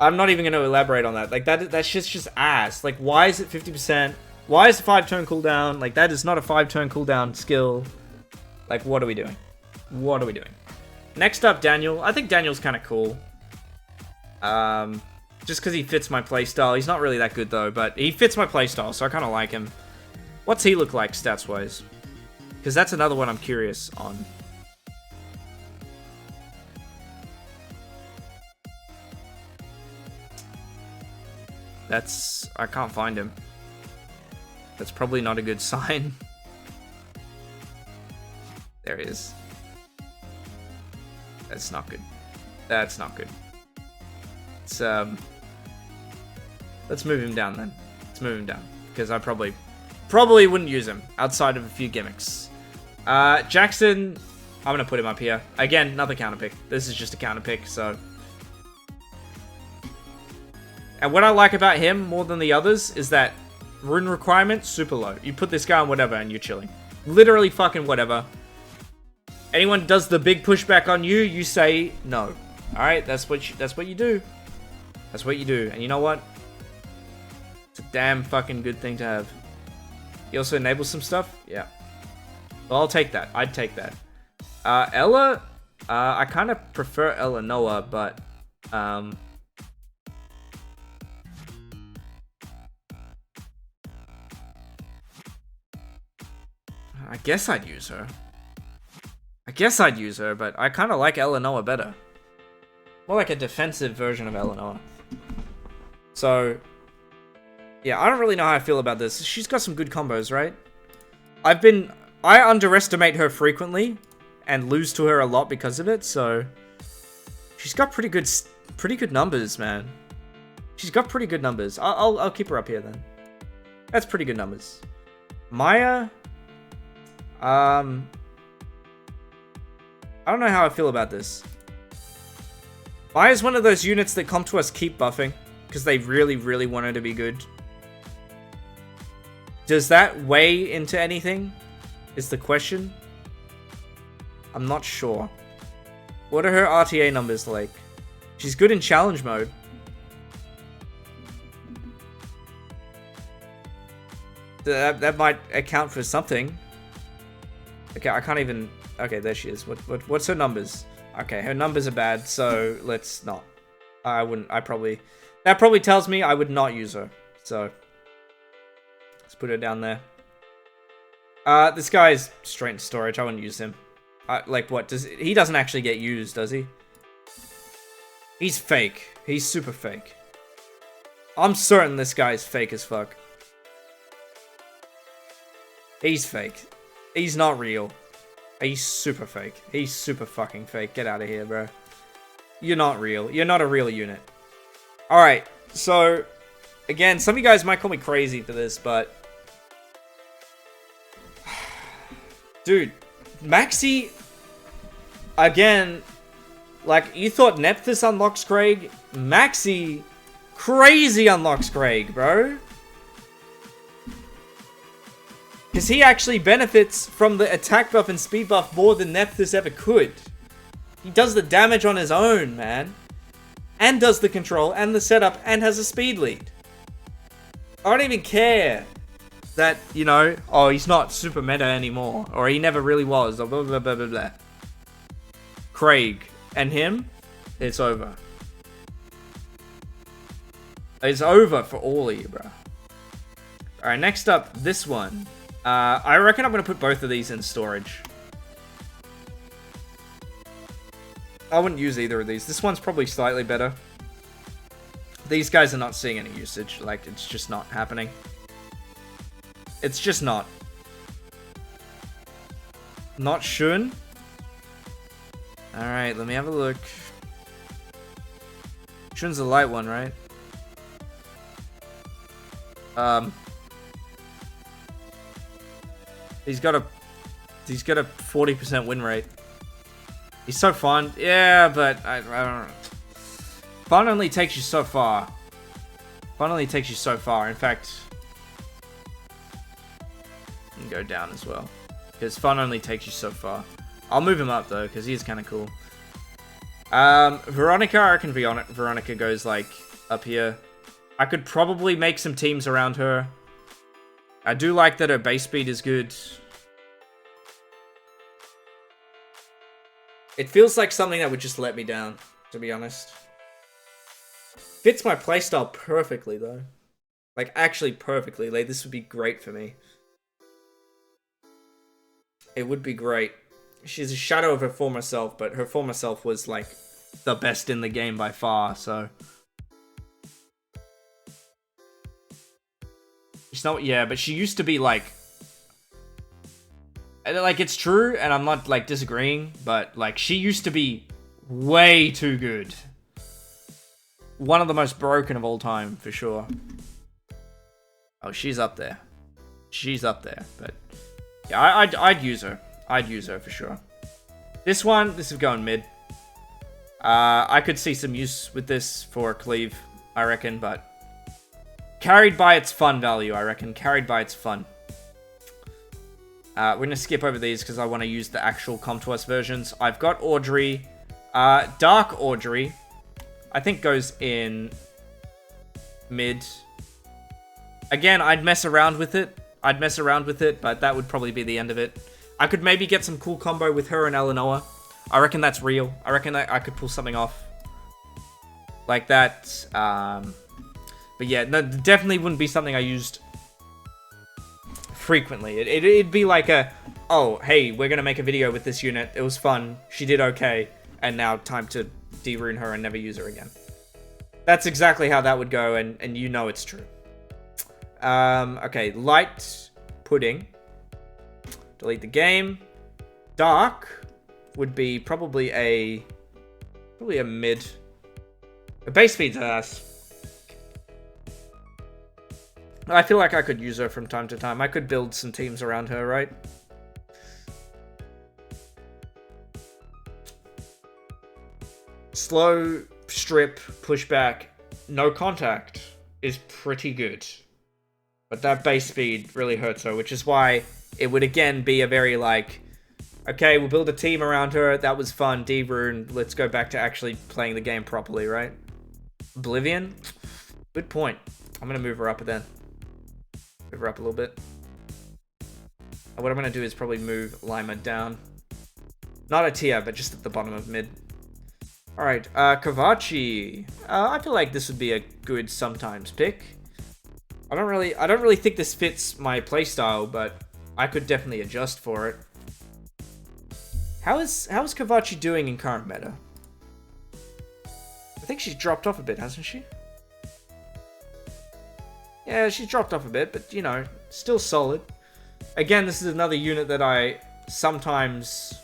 I'm not even going to elaborate on that. Like, that shit's just ass. Like, why is it 50%? Why is it 5-turn cooldown? Like, that is not a 5-turn cooldown skill. Like, what are we doing? What are we doing? Next up, Daniel. I think Daniel's kind of cool. Just because he fits my playstyle. He's not really that good, though, but he fits my playstyle, so I kind of like him. What's he look like, stats-wise? Because that's another one I'm curious on. I can't find him. That's probably not a good sign. There he is. That's not good. That's not good. It's, let's move him down then. Let's move him down. Because I probably wouldn't use him outside of a few gimmicks. Jackson, I'm going to put him up here. Again, another counter pick. This is just a counter pick, so... And what I like about him more than the others is that rune requirement, super low. You put this guy on whatever and you're chilling. Literally fucking whatever. Anyone does the big pushback on you, you say no. Alright, that's what you do. That's what you do. And you know what? It's a damn fucking good thing to have. He also enables some stuff? Yeah. Well, I'll take that. I'd take that. Ella, I kind of prefer Ella Noah, but... I guess I'd use her. But I kind of like Eleanor better. More like a defensive version of Eleanor. So, yeah, I don't really know how I feel about this. She's got some good combos, right? I underestimate her frequently and lose to her a lot because of it, so she's got pretty good numbers, man. She's got pretty good numbers. I'll keep her up here then. That's pretty good numbers. Maya, I don't know how I feel about this. Maya's one of those units that come to us keep buffing because they really, really want her to be good. Does that weigh into anything? Is the question. I'm not sure. What are her RTA numbers like? She's good in challenge mode. That might account for something. Okay, I can't even... Okay, there she is. What's her numbers? Okay, her numbers are bad, so let's not. That probably tells me I would not use her. So, let's put her down there. This guy is straight into storage. I wouldn't use him. Like, what? He doesn't actually get used, does he? He's fake. He's super fake. I'm certain this guy's fake as fuck. He's fake. He's not real. He's super fake. He's super fucking fake. Get out of here, bro. You're not real. You're not a real unit. Alright, so... Again, some of you guys might call me crazy for this, but... Dude, Maxi... Again... Like, you thought Nephthys unlocks Craig? Maxi... Crazy unlocks Craig, bro. Because he actually benefits from the attack buff and speed buff more than Nephthys ever could. He does the damage on his own, man. And does the control and the setup and has a speed lead. I don't even care that, you know, oh, he's not super meta anymore. Or he never really was. Or blah, blah, blah, blah, blah. Craig and him, it's over. It's over for all of you, bro. Alright, next up, this one. I reckon I'm going to put both of these in storage. I wouldn't use either of these. This one's probably slightly better. These guys are not seeing any usage. Like, it's just not happening. It's just not. Not Shun. Alright, let me have a look. Shun's the light one, right? He's got a 40% win rate. He's so fun. Yeah, but I don't know. Fun only takes you so far. Fun only takes you so far. In fact, you can go down as well. Because fun only takes you so far. I'll move him up though, because he's kind of cool. Veronica, I reckon Veronica goes like up here. I could probably make some teams around her. I do like that her base speed is good. It feels like something that would just let me down, to be honest. Fits my playstyle perfectly, though. Like, actually perfectly. Like, this would be great for me. It would be great. She's a shadow of her former self, but her former self was, like, the best in the game by far, so... She's not... Yeah, but she used to be, like... Like, it's true, and I'm not, like, disagreeing, but, like, she used to be way too good. One of the most broken of all time, for sure. Oh, she's up there. She's up there, but... Yeah, I'd use her. I'd use her, for sure. This is going mid. I could see some use with this for Cleave, I reckon, but... Carried by its fun value, I reckon. Carried by its fun. We're going to skip over these because I want to use the actual Comtois versions. I've got Audrey. Dark Audrey, I think goes in mid. Again, I'd mess around with it. But that would probably be the end of it. I could maybe get some cool combo with her and Eleanor. I reckon that's real. I reckon I could pull something off like that. But yeah, no, definitely wouldn't be something I used frequently. It'd be like a, oh, hey, we're gonna make a video with this unit. It was fun. She did okay. And now time to de-rune her and never use her again. That's exactly how that would go, and you know it's true. Okay, light pudding. Delete the game. Dark would be probably a mid. The base speed's ass. I feel like I could use her from time to time. I could build some teams around her, right? Slow, strip, pushback, no contact is pretty good. But that base speed really hurts her, which is why it would again be a very like, okay, we'll build a team around her. That was fun. D-Rune. Let's go back to actually playing the game properly, right? Oblivion? Good point. I'm going to move her up then. Move her up a little bit. And what I'm going to do is probably move Lima down. Not a tier, but just at the bottom of mid. Alright, Kavachi. I feel like this would be a good sometimes pick. I don't really think this fits my playstyle, but I could definitely adjust for it. How is Kavachi doing in current meta? I think she's dropped off a bit, hasn't she? Yeah, she's dropped off a bit, but, you know, still solid. Again, this is another unit that I sometimes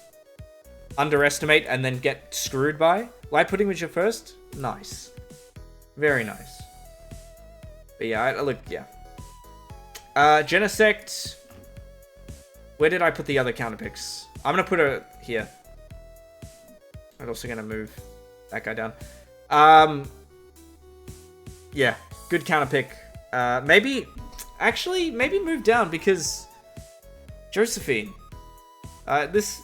underestimate and then get screwed by. Light pudding was your first? Nice. Very nice. But yeah, yeah. Genesect. Where did I put the other counter picks? I'm going to put her here. I'm also going to move that guy down. Yeah, good counter pick. Maybe move down because Josephine. This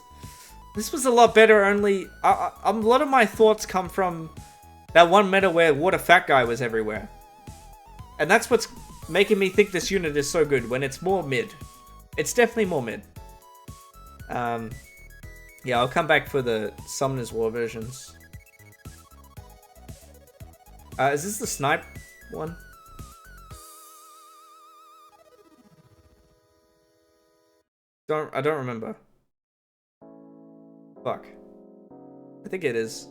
was a lot better. Only a lot of my thoughts come from that one meta where Water Fat Guy was everywhere, and that's what's making me think this unit is so good. When it's more mid, it's definitely more mid. Yeah, I'll come back for the Summoner's War versions. Is this the snipe one? I don't remember. Fuck. I think it is.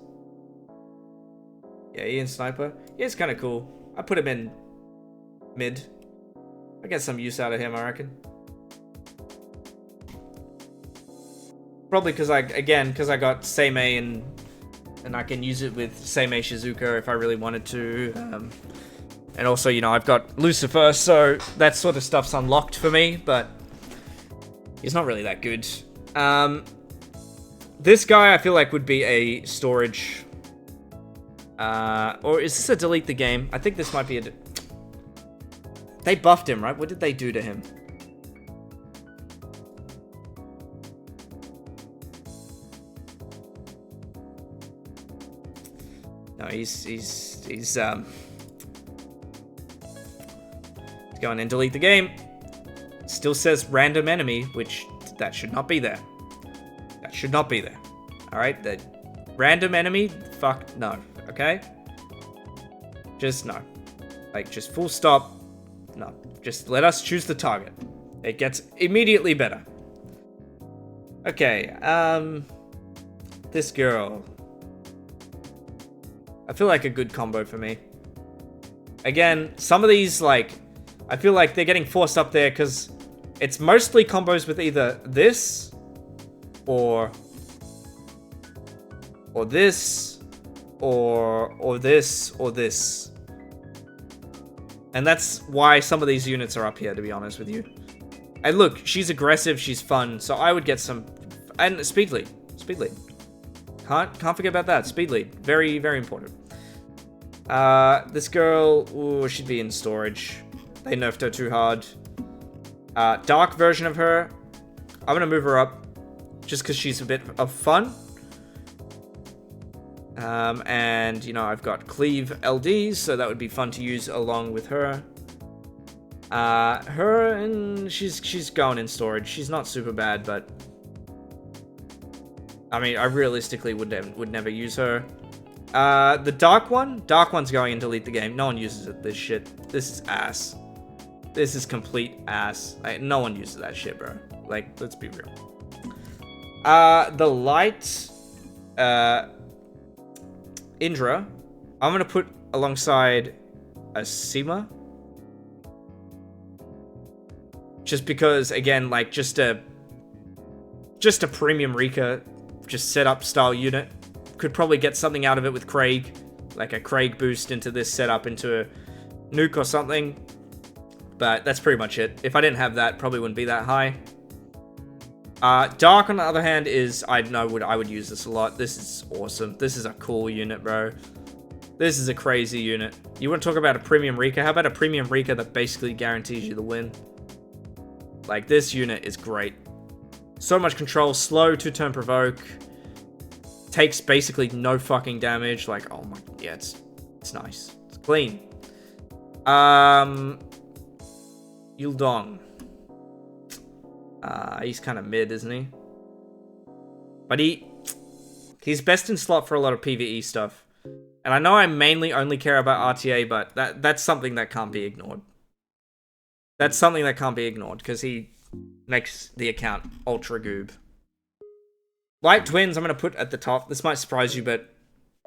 Yeah, Ian Sniper. Yeah, it's kind of cool. I put him in mid. I get some use out of him, I reckon. Probably because I got Seimei and I can use it with Seimei Shizuka if I really wanted to. And also, you know, I've got Lucifer, so that sort of stuff's unlocked for me, but he's not really that good. This guy I feel like would be a storage. Or is this a delete the game? I think this might be a... They buffed him, right? What did they do to him? No, he's going and delete the game. Still says random enemy, which that should not be there. That should not be there. Alright, the random enemy, fuck no, okay? Just no. Like, just full stop. No, just let us choose the target. It gets immediately better. Okay, this girl. I feel like a good combo for me. Again, some of these, like, I feel like they're getting forced up there because it's mostly combos with either this or this or this or this. And that's why some of these units are up here, to be honest with you. And look, she's aggressive, she's fun, so I would get some... And speed lead. Speed lead. Can't forget about that. Speed lead. Very, very important. This girl... Ooh, she'd be in storage. They nerfed her too hard. Dark version of her. I'm gonna move her up. Just because she's a bit of fun. And, you know, I've got Cleave LDs, so that would be fun to use along with her. Her, and she's going in storage. She's not super bad, but... I mean, I realistically would never use her. The Dark one's going and delete the game. No one uses it, this shit. This is ass. This is complete ass. Like, no one uses that shit, bro. Like, let's be real. The Light... Indra, I'm gonna put alongside a Seema. Just because, again, like, just a premium Rika, just setup style unit. Could probably get something out of it with Craig. Like a Craig boost into this setup into a nuke or something. But that's pretty much it. If I didn't have that, probably wouldn't be that high. Dark, on the other hand, is... I would use this a lot. This is awesome. This is a cool unit, bro. This is a crazy unit. You want to talk about a premium Rika? How about a premium Rika that basically guarantees you the win? Like, this unit is great. So much control. Slow, 2-turn provoke. Takes basically no fucking damage. Like, oh my... Yeah, it's nice. It's clean. Yildong. He's kind of mid, isn't he? But he's best in slot for a lot of PvE stuff. And I know I mainly only care about RTA, but that's something that can't be ignored. That's something that can't be ignored, because he makes the account ultra goob. Light Twins, I'm going to put at the top. This might surprise you, but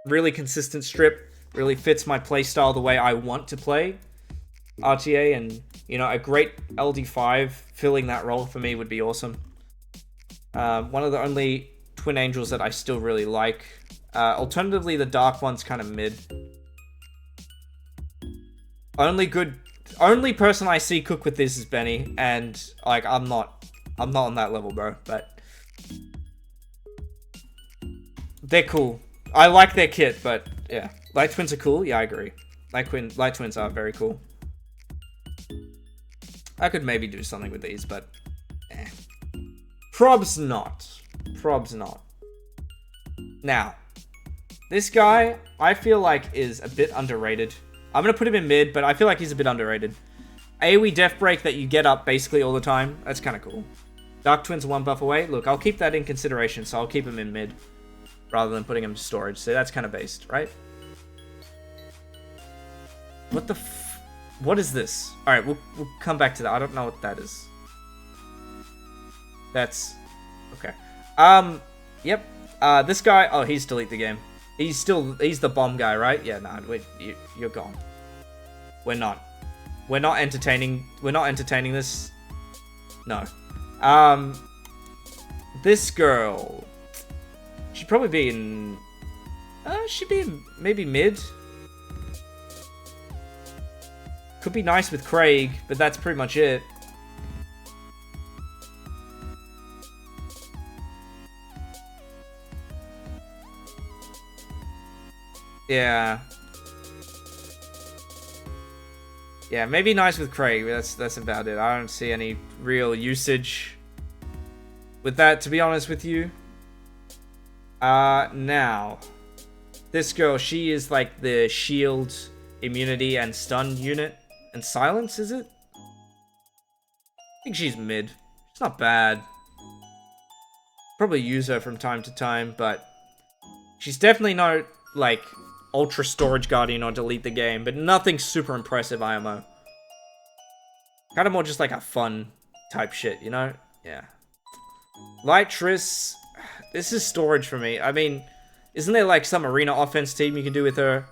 really consistent strip. Really fits my playstyle the way I want to play RTA, and, you know, a great LD5 filling that role for me would be awesome. One of the only Twin Angels that I still really like. Alternatively, the Dark one's kind of mid. Only person I see cook with this is Benny, and, like, I'm not on that level, bro, but they're cool. I like their kit, but yeah. Light Twins are cool? Yeah, I agree. Light Twins are very cool. I could maybe do something with these, but eh. Probs not. Now, this guy, I feel like is a bit underrated. I'm going to put him in mid, but I feel like he's a bit underrated. AoE Death Break that you get up basically all the time. That's kind of cool. Dark Twins are 1 buff away. Look, I'll keep that in consideration, so I'll keep him in mid rather than putting him in storage. So that's kind of based, right? What the What is this? Alright, we'll come back to that. I don't know what that is. That's okay. Yep. This guy. Oh, he's delete the game. He's the bomb guy, right? Yeah. Nah. Wait. You're gone. We're not. We're not entertaining. We're not entertaining this. No. This girl. She'd probably be in. She'd be in maybe mid. Could be nice with Craig, but that's pretty much it. Yeah. Yeah, maybe nice with Craig, but that's about it. I don't see any real usage with that, to be honest with you. Now. This girl, she is like the shield, immunity, and stun unit. And silence, is it? I think she's mid. She's not bad. Probably use her from time to time, but she's definitely not, like, Ultra Storage Guardian or delete the game, but nothing super impressive IMO. Kind of more just like a fun type shit, you know? Yeah. Light Triss, this is storage for me. I mean, isn't there like some arena offense team you can do with her?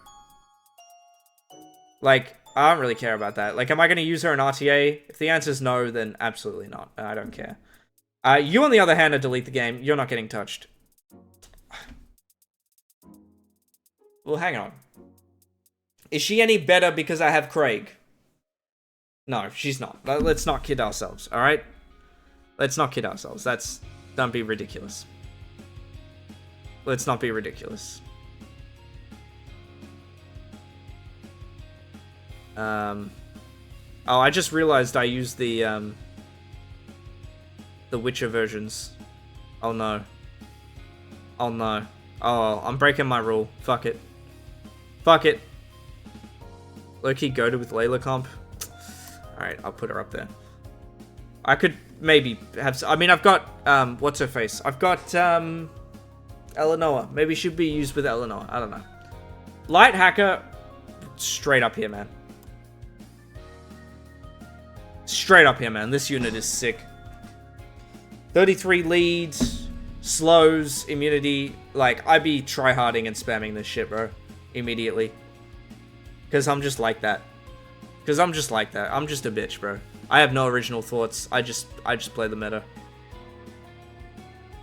Like, I don't really care about that. Like, am I going to use her in RTA? If the answer is no, then absolutely not. I don't care. You, on the other hand, are delete the game. You're not getting touched. Well, hang on. Is she any better because I have Craig? No, she's not. Let's not kid ourselves, alright? Let's not kid ourselves. Don't be ridiculous. Let's not be ridiculous. Oh, I just realized I used the Witcher versions. Oh no. Oh no. Oh, I'm breaking my rule. Fuck it. Fuck it. Low-key goated with Layla comp. Alright, I'll put her up there. I could maybe have... I mean, I've got... what's her face? I've got, Eleanor. Maybe she'd be used with Eleanor. I don't know. Light Hacker. Straight up here, man. Straight up here, man. This unit is sick. 33 leads. Slows. Immunity. Like, I'd be tryharding and spamming this shit, bro. Immediately. Because I'm just like that. Because I'm just like that. I'm just a bitch, bro. I have no original thoughts. I just play the meta.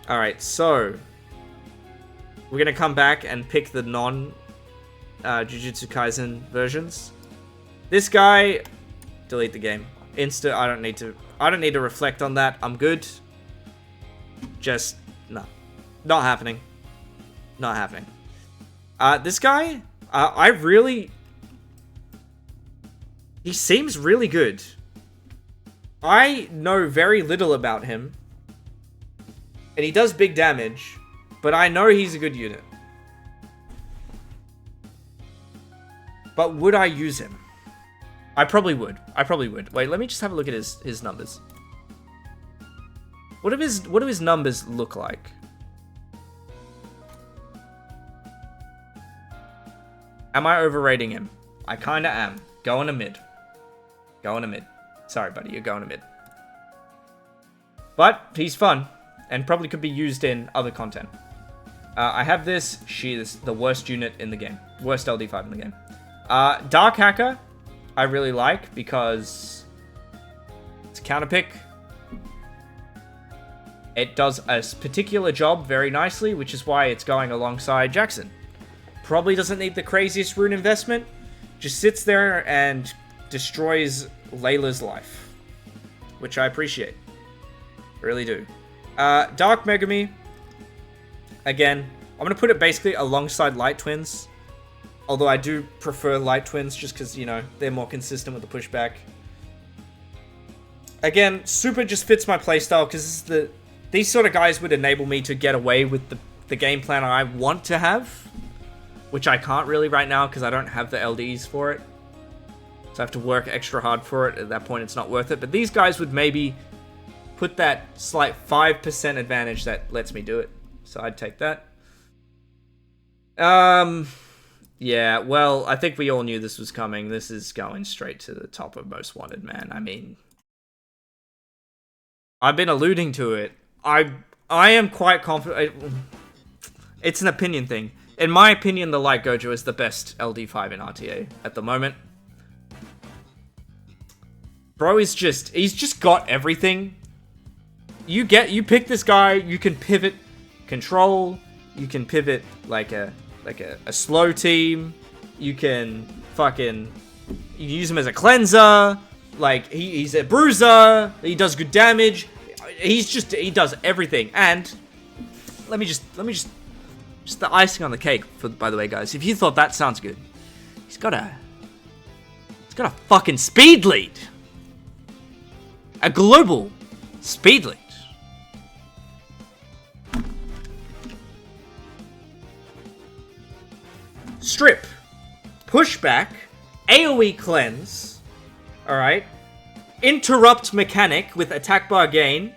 Alright, so... we're gonna come back and pick the non Jujutsu Kaisen versions. This guy, delete the game. Insta, I don't need to reflect on that. I'm good. Just no. Not happening. Not happening. This guy, he seems really good. I know very little about him. And he does big damage. But I know he's a good unit. But would I use him? I probably would. I probably would. Wait, let me just have a look at his numbers. What do his numbers look like? Am I overrating him? I kinda am. Going to mid. Going to mid. Sorry, buddy, you're going to mid. But he's fun. And probably could be used in other content. I have this. She is the worst unit in the game. Worst LD5 in the game. Dark Hacker, I really like because it's a counter pick. It does a particular job very nicely, which is why it's going alongside Jackson. Probably doesn't need the craziest rune investment. Just sits there and destroys Layla's life. Which I appreciate. Really do. Dark Megami. Again, I'm going to put it basically alongside Light Twins. Although I do prefer Light Twins just because, you know, they're more consistent with the pushback. Again, Super just fits my playstyle because these sort of guys would enable me to get away with the game plan I want to have. Which I can't really right now because I don't have the LDs for it. So I have to work extra hard for it. At that point, it's not worth it. But these guys would maybe put that slight 5% advantage that lets me do it. So I'd take that. Yeah, well, I think we all knew this was coming. This is going straight to the top of Most Wanted, man. I mean, I've been alluding to it I am quite confident. It's an opinion thing. In my opinion, the Light Gojo is the best LD5 in RTA at the moment. Bro is he's just got everything. You pick this guy, you can pivot control, you can pivot like a slow team, you can fucking use him as a cleanser, like he's a bruiser, he does good damage. He does everything. And let me just the icing on the cake, by the way, guys. If you thought that sounds good, he's got a fucking speed lead. A global speed lead. Strip, pushback, AoE cleanse, alright, interrupt mechanic with attack bar gain,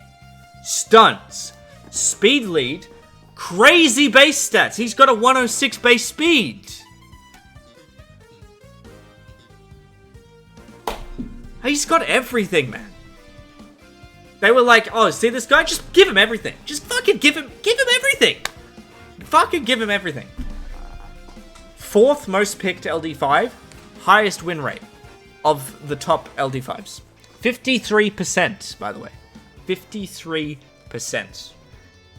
stuns, speed lead, crazy base stats. He's got a 106 base speed. He's got everything, man. They were like, oh, see this guy? Just give him everything. Just fucking give him everything. Fucking give him everything. 4th most picked LD5, highest win rate of the top LD5s. 53%, by the way. 53%.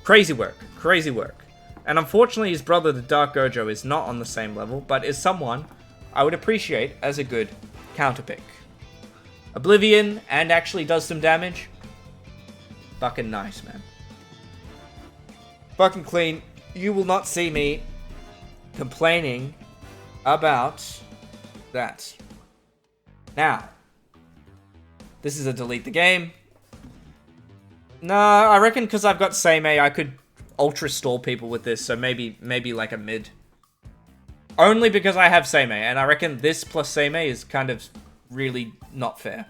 Crazy work. Crazy work. And unfortunately, his brother, the Dark Gojo, is not on the same level, but is someone I would appreciate as a good counterpick. Oblivion, and actually does some damage. Fucking nice, man. Fucking clean. You will not see me complaining about that. Now, this is a delete the game. No, I reckon because I've got Seimei, I could ultra stall people with this, so maybe like a mid. Only because I have Seimei, and I reckon this plus Seimei is kind of really not fair.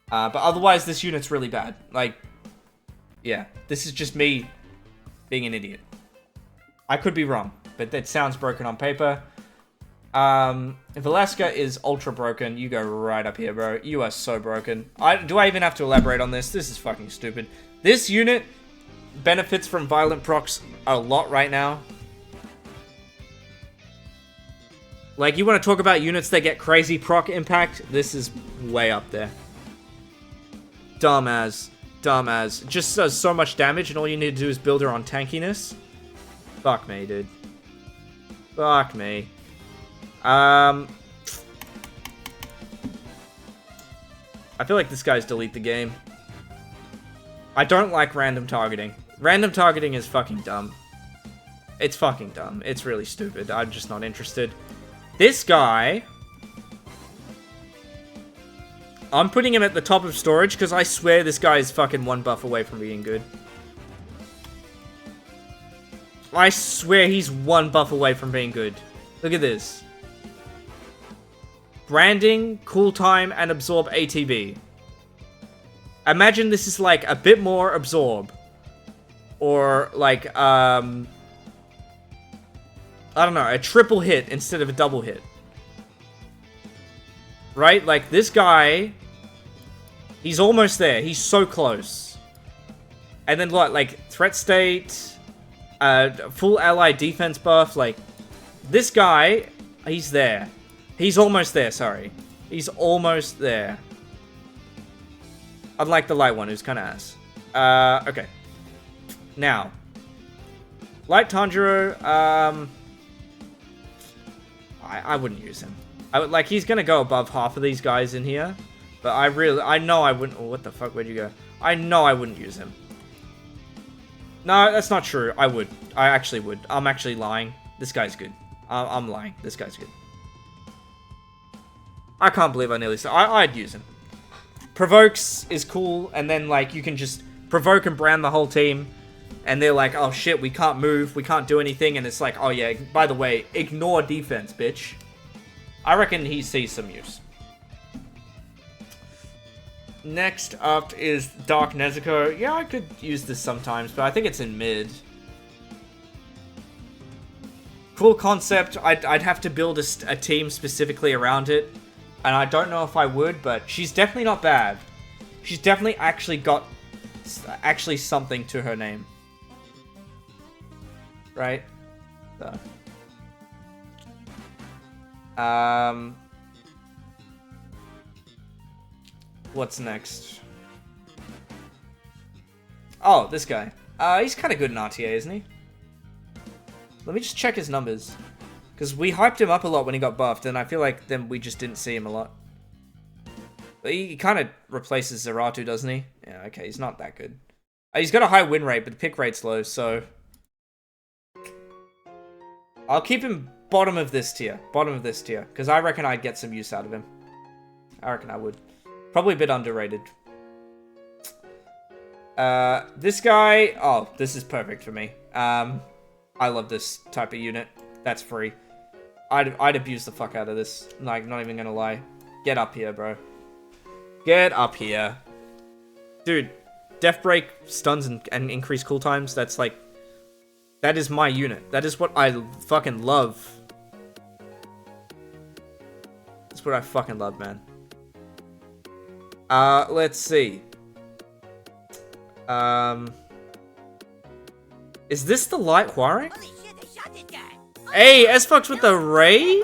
But otherwise, this unit's really bad. Like, yeah, this is just me being an idiot. I could be wrong, but that sounds broken on paper. If Alaska is ultra broken, you go right up here, bro. You are so broken. Do I even have to elaborate on this? This is fucking stupid. This unit benefits from violent procs a lot right now. Like, you want to talk about units that get crazy proc impact? This is way up there. Dumb as. Just does so much damage, and all you need to do is build her on tankiness. Fuck me, dude. Fuck me. I feel like this guy's delete the game. I don't like random targeting. Random targeting is fucking dumb. It's fucking dumb. It's really stupid. I'm just not interested. This guy, I'm putting him at the top of storage because I swear this guy is fucking 1 buff away from being good. I swear he's 1 buff away from being good. Look at this. Branding, cool time, and absorb ATB. Imagine this is like a bit more absorb. Or like, I don't know, a triple hit instead of a double hit. Right? Like, this guy, he's almost there. He's so close. And then, like threat state, full ally defense buff. Like, this guy, he's there. He's almost there, sorry. He's almost there. Unlike the light one, who's kind of ass. Okay. Now, Light Tanjiro, I wouldn't use him. Like, he's gonna go above half of these guys in here. But I know I wouldn't. Oh, what the fuck? Where'd you go? I know I wouldn't use him. No, that's not true. I would. I actually would. I'm actually lying. This guy's good. I'm lying. This guy's good. I can't believe I nearly said. I'd use him. Provokes is cool, and then, like, you can just provoke and brand the whole team. And they're like, oh shit, we can't move, we can't do anything. And it's like, oh yeah, by the way, ignore defense, bitch. I reckon he sees some use. Next up is Dark Nezuko. Yeah, I could use this sometimes, but I think it's in mid. Cool concept. I'd have to build a team specifically around it. And I don't know if I would, but she's definitely not bad. She's definitely actually got actually something to her name. Right? So. What's next? Oh, this guy. He's kind of good in RTA, isn't he? Let me just check his numbers. Because we hyped him up a lot when he got buffed, and I feel like then we just didn't see him a lot. But he kind of replaces Zeratu, doesn't he? Yeah, okay, he's not that good. He's got a high win rate, but the pick rate's low, so... I'll keep him bottom of this tier. Bottom of this tier. Because I reckon I'd get some use out of him. I reckon I would. Probably a bit underrated. This guy... Oh, this is perfect for me. I love this type of unit. That's free. I'd abuse the fuck out of this. Like, not even gonna lie. Get up here, bro. Get up here. Dude, Death Break stuns and increase cool times. That's like... That is my unit. That is what I fucking love. That's what I fucking love, man. Let's see. Is this the Light Huarang? Hey, S-Fox with the raid?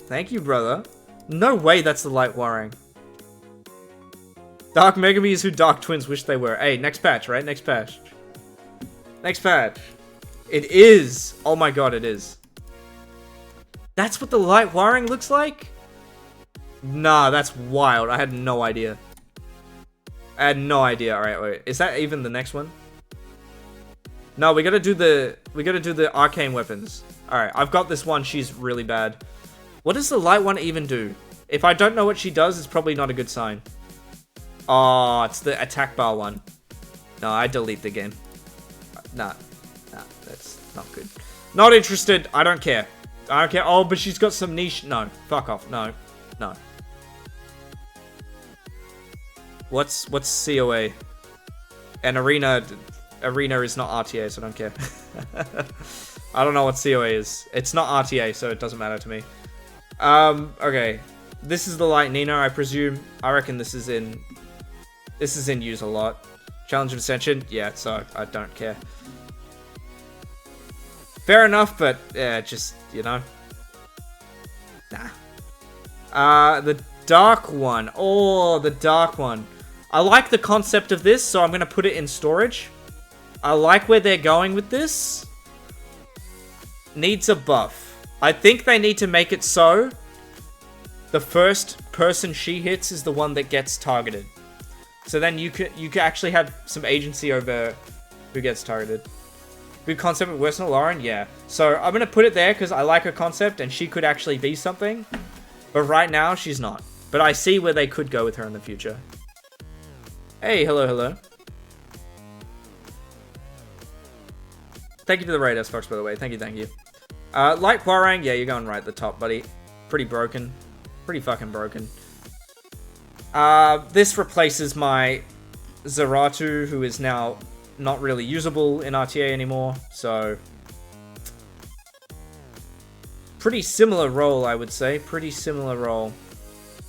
Thank you, brother. No way that's the Light Huarang. Dark Megami is who Dark Twins wish they were. Hey, next patch, right? Next patch. Next patch. It is. Oh my god, it is. That's what the Light Huarang looks like? Nah, that's wild. I had no idea. I had no idea. Alright, wait. Is that even the next one? No, we gotta do the arcane weapons. Alright, I've got this one. She's really bad. What does the light one even do? If I don't know what she does, it's probably not a good sign. Oh, it's the attack bar one. No, I delete the game. Nah, that's not good. Not interested. I don't care. I don't care. Oh, but she's got some niche. No, fuck off. No. What's COA? And Arena is not RTA, so I don't care. I don't know what COA is. It's not RTA, so it doesn't matter to me. Okay. This is the Light Nina, I presume. I reckon this is in use a lot. Challenge of Ascension? Yeah, so I don't care. Fair enough, but yeah, just, you know. Nah. The dark one. Oh, the dark one. I like the concept of this, so I'm going to put it in storage. I like where they're going with this. Needs a buff. I think they need to make it so the first person she hits is the one that gets targeted. So then you can actually have some agency over who gets targeted. Good concept with Western Lauren? Yeah. So I'm going to put it there because I like her concept and she could actually be something. But right now, she's not. But I see where they could go with her in the future. Hey, hello. Thank you to the raid, S-Fox, by the way. Thank you. Light Huarang, yeah, you're going right at the top, buddy. Pretty broken. Pretty fucking broken. This replaces my Zeratu, who is now not really usable in RTA anymore, so... Pretty similar role, I would say. Pretty similar role.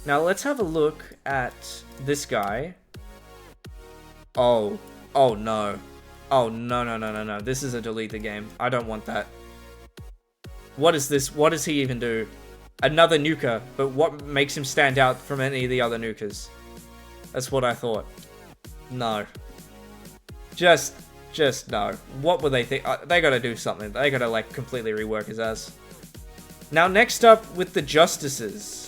Now, let's have a look at this guy. Oh no. Oh, no. This is a delete the game. I don't want that. What is this? What does he even do? Another nuker, but what makes him stand out from any of the other nukers? That's what I thought. No. Just no. What would they think? They gotta do something. They gotta, like, completely rework his ass. Now, next up with the Justices.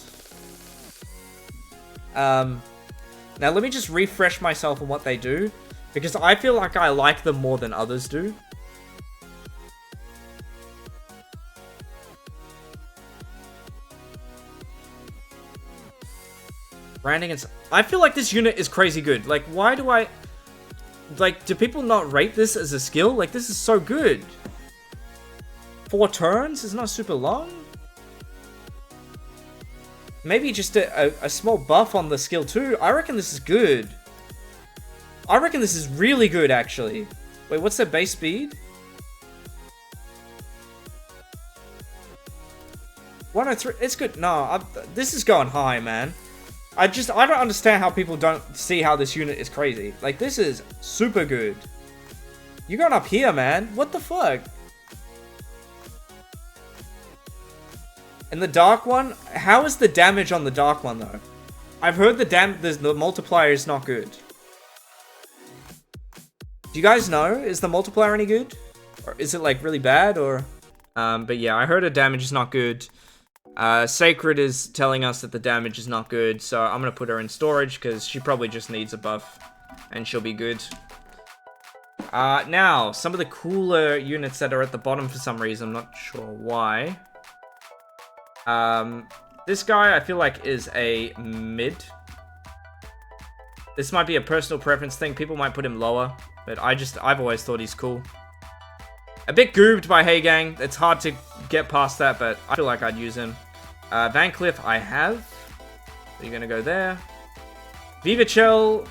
Now, let me just refresh myself on what they do, because I feel like I like them more than others do. Branding and... I feel like this unit is crazy good. Like, why do I... Like, do people not rate this as a skill? Like, this is so good. 4 turns is not super long. Maybe just a small buff on the skill too. I reckon this is good. I reckon this is really good, actually. Wait, what's their base speed? 103. It's good. No, this is going high, man. I don't understand how people don't see how this unit is crazy. Like, this is super good. You got up here, man. What the fuck? And the dark one? How is the damage on the dark one, though? I've heard the multiplier is not good. Do you guys know? Is the multiplier any good? Or is it, like, really bad, or... but yeah, I heard her damage is not good. Sacred is telling us that the damage is not good, so I'm gonna put her in storage, because she probably just needs a buff, and she'll be good. Now, some of the cooler units that are at the bottom for some reason, I'm not sure why. This guy, I feel like, is a mid. This might be a personal preference thing. People might put him lower, but I've always thought he's cool. A bit goobed by Hey Gang. It's hard to get past that, but I feel like I'd use him. Van Cliff, I have. So you're gonna go there. Vivachel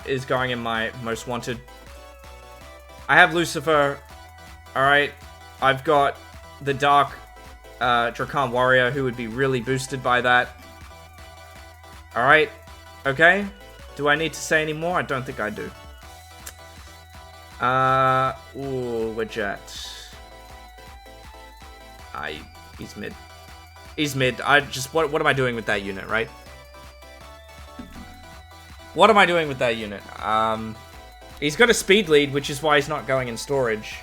is going in my most wanted. I have Lucifer. Alright. I've got the Dark Drakan Warrior, who would be really boosted by that. Alright. Okay. Do I need to say any more? I don't think I do. Ooh, Widget. He's mid. He's mid. What am I doing with that unit, right? What am I doing with that unit? He's got a speed lead, which is why he's not going in storage.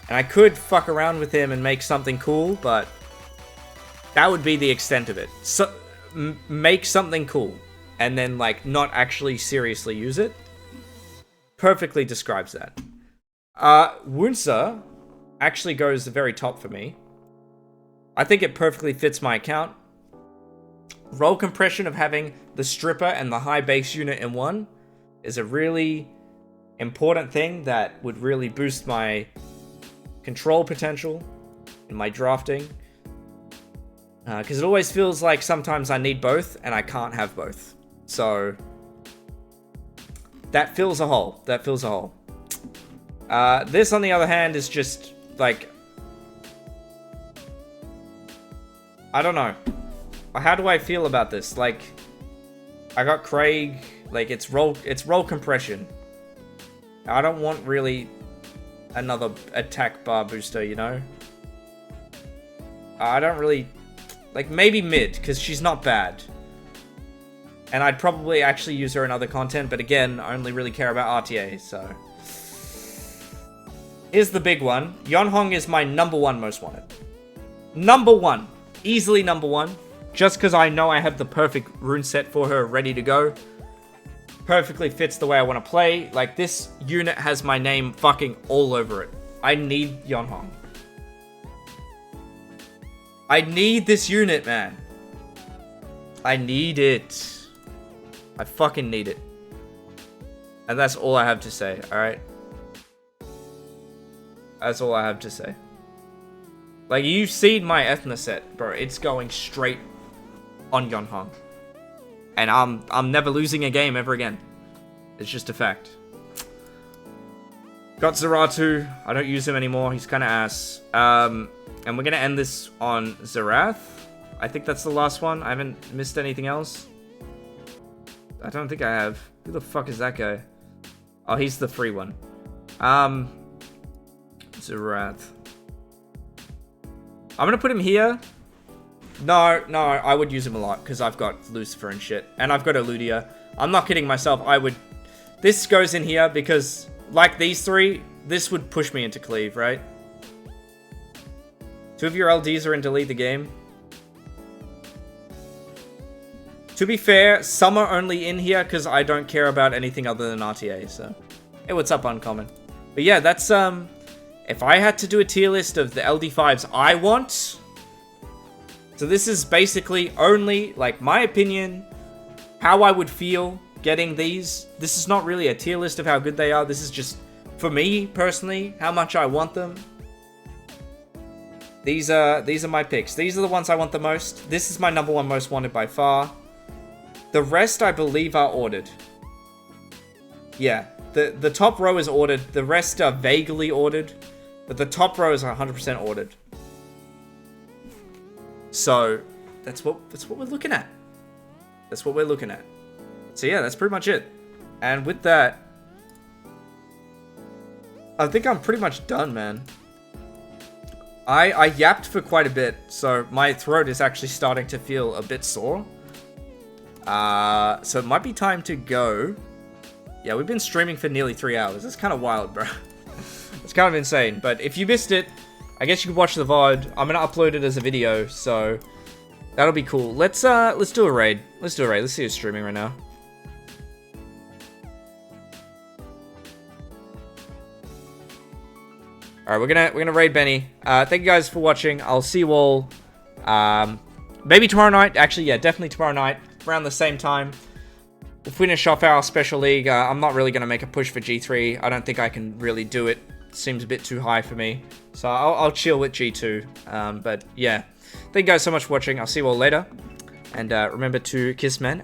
And I could fuck around with him and make something cool, but that would be the extent of it. So, make something cool, and then, like, not actually seriously use it. Perfectly describes that. Wunsa actually goes the very top for me. I think it perfectly fits my account. Roll compression of having the stripper and the high base unit in one is a really important thing that would really boost my control potential in my drafting. Because it always feels like sometimes I need both and I can't have both. So that fills a hole. That fills a hole. This, on the other hand, is just, like... I don't know. How do I feel about this? Like, I got Craig. Like, it's roll compression. I don't want really another attack bar booster, you know? I don't really... Like, maybe mid, because she's not bad. And I'd probably actually use her in other content, but again, I only really care about RTA, so... Here's the big one. Yonhong is my #1 most wanted. #1. Easily #1. Just because I know I have the perfect rune set for her ready to go. Perfectly fits the way I want to play. Like, this unit has my name fucking all over it. I need Yonhong. I need this unit, man. I need it. I fucking need it. And that's all I have to say, alright? That's all I have to say. Like, you've seen my Ethna set, bro. It's going straight on Yonhong. And I'm never losing a game ever again. It's just a fact. Got Zaratu. I don't use him anymore. He's kind of ass. And we're going to end this on Zarath. I think that's the last one. I haven't missed anything else. I don't think I have. Who the fuck is that guy? Oh, he's the free one. Zarath. I'm gonna put him here. No, I would use him a lot, because I've got Lucifer and shit. And I've got Eludia. I'm not kidding myself, I would... This goes in here, because, like these three, this would push me into Cleave, right? 2 of your LDs are in Delete the Game. To be fair, some are only in here, because I don't care about anything other than RTA, so... Hey, what's up, Uncommon? But yeah, that's, if I had to do a tier list of the LD5s I want... So this is basically only, like, my opinion, how I would feel getting these. This is not really a tier list of how good they are. This is just, for me, personally, how much I want them. These are my picks. These are the ones I want the most. This is my #1 most wanted by far. The rest, I believe, are ordered. Yeah, the top row is ordered. The rest are vaguely ordered. But the top row is 100% ordered. So, that's what we're looking at. That's what we're looking at. So yeah, that's pretty much it. And with that, I think I'm pretty much done, man. I yapped for quite a bit, so my throat is actually starting to feel a bit sore. So it might be time to go. Yeah, we've been streaming for nearly 3 hours. It's kind of wild, bro. It's kind of insane. But if you missed it, I guess you can watch the VOD. I'm gonna upload it as a video, so that'll be cool. Let's do a raid. Let's do a raid. Let's see who's streaming right now. All right, we're gonna raid Benny. Thank you guys for watching. I'll see you all maybe tomorrow night. Actually, yeah, definitely tomorrow night around the same time. We'll finish off our special league. I'm not really gonna make a push for G3. I don't think I can really do it. Seems a bit too high for me, so I'll chill with G2. But yeah, thank you guys so much for watching. I'll see you all later, and remember to kiss men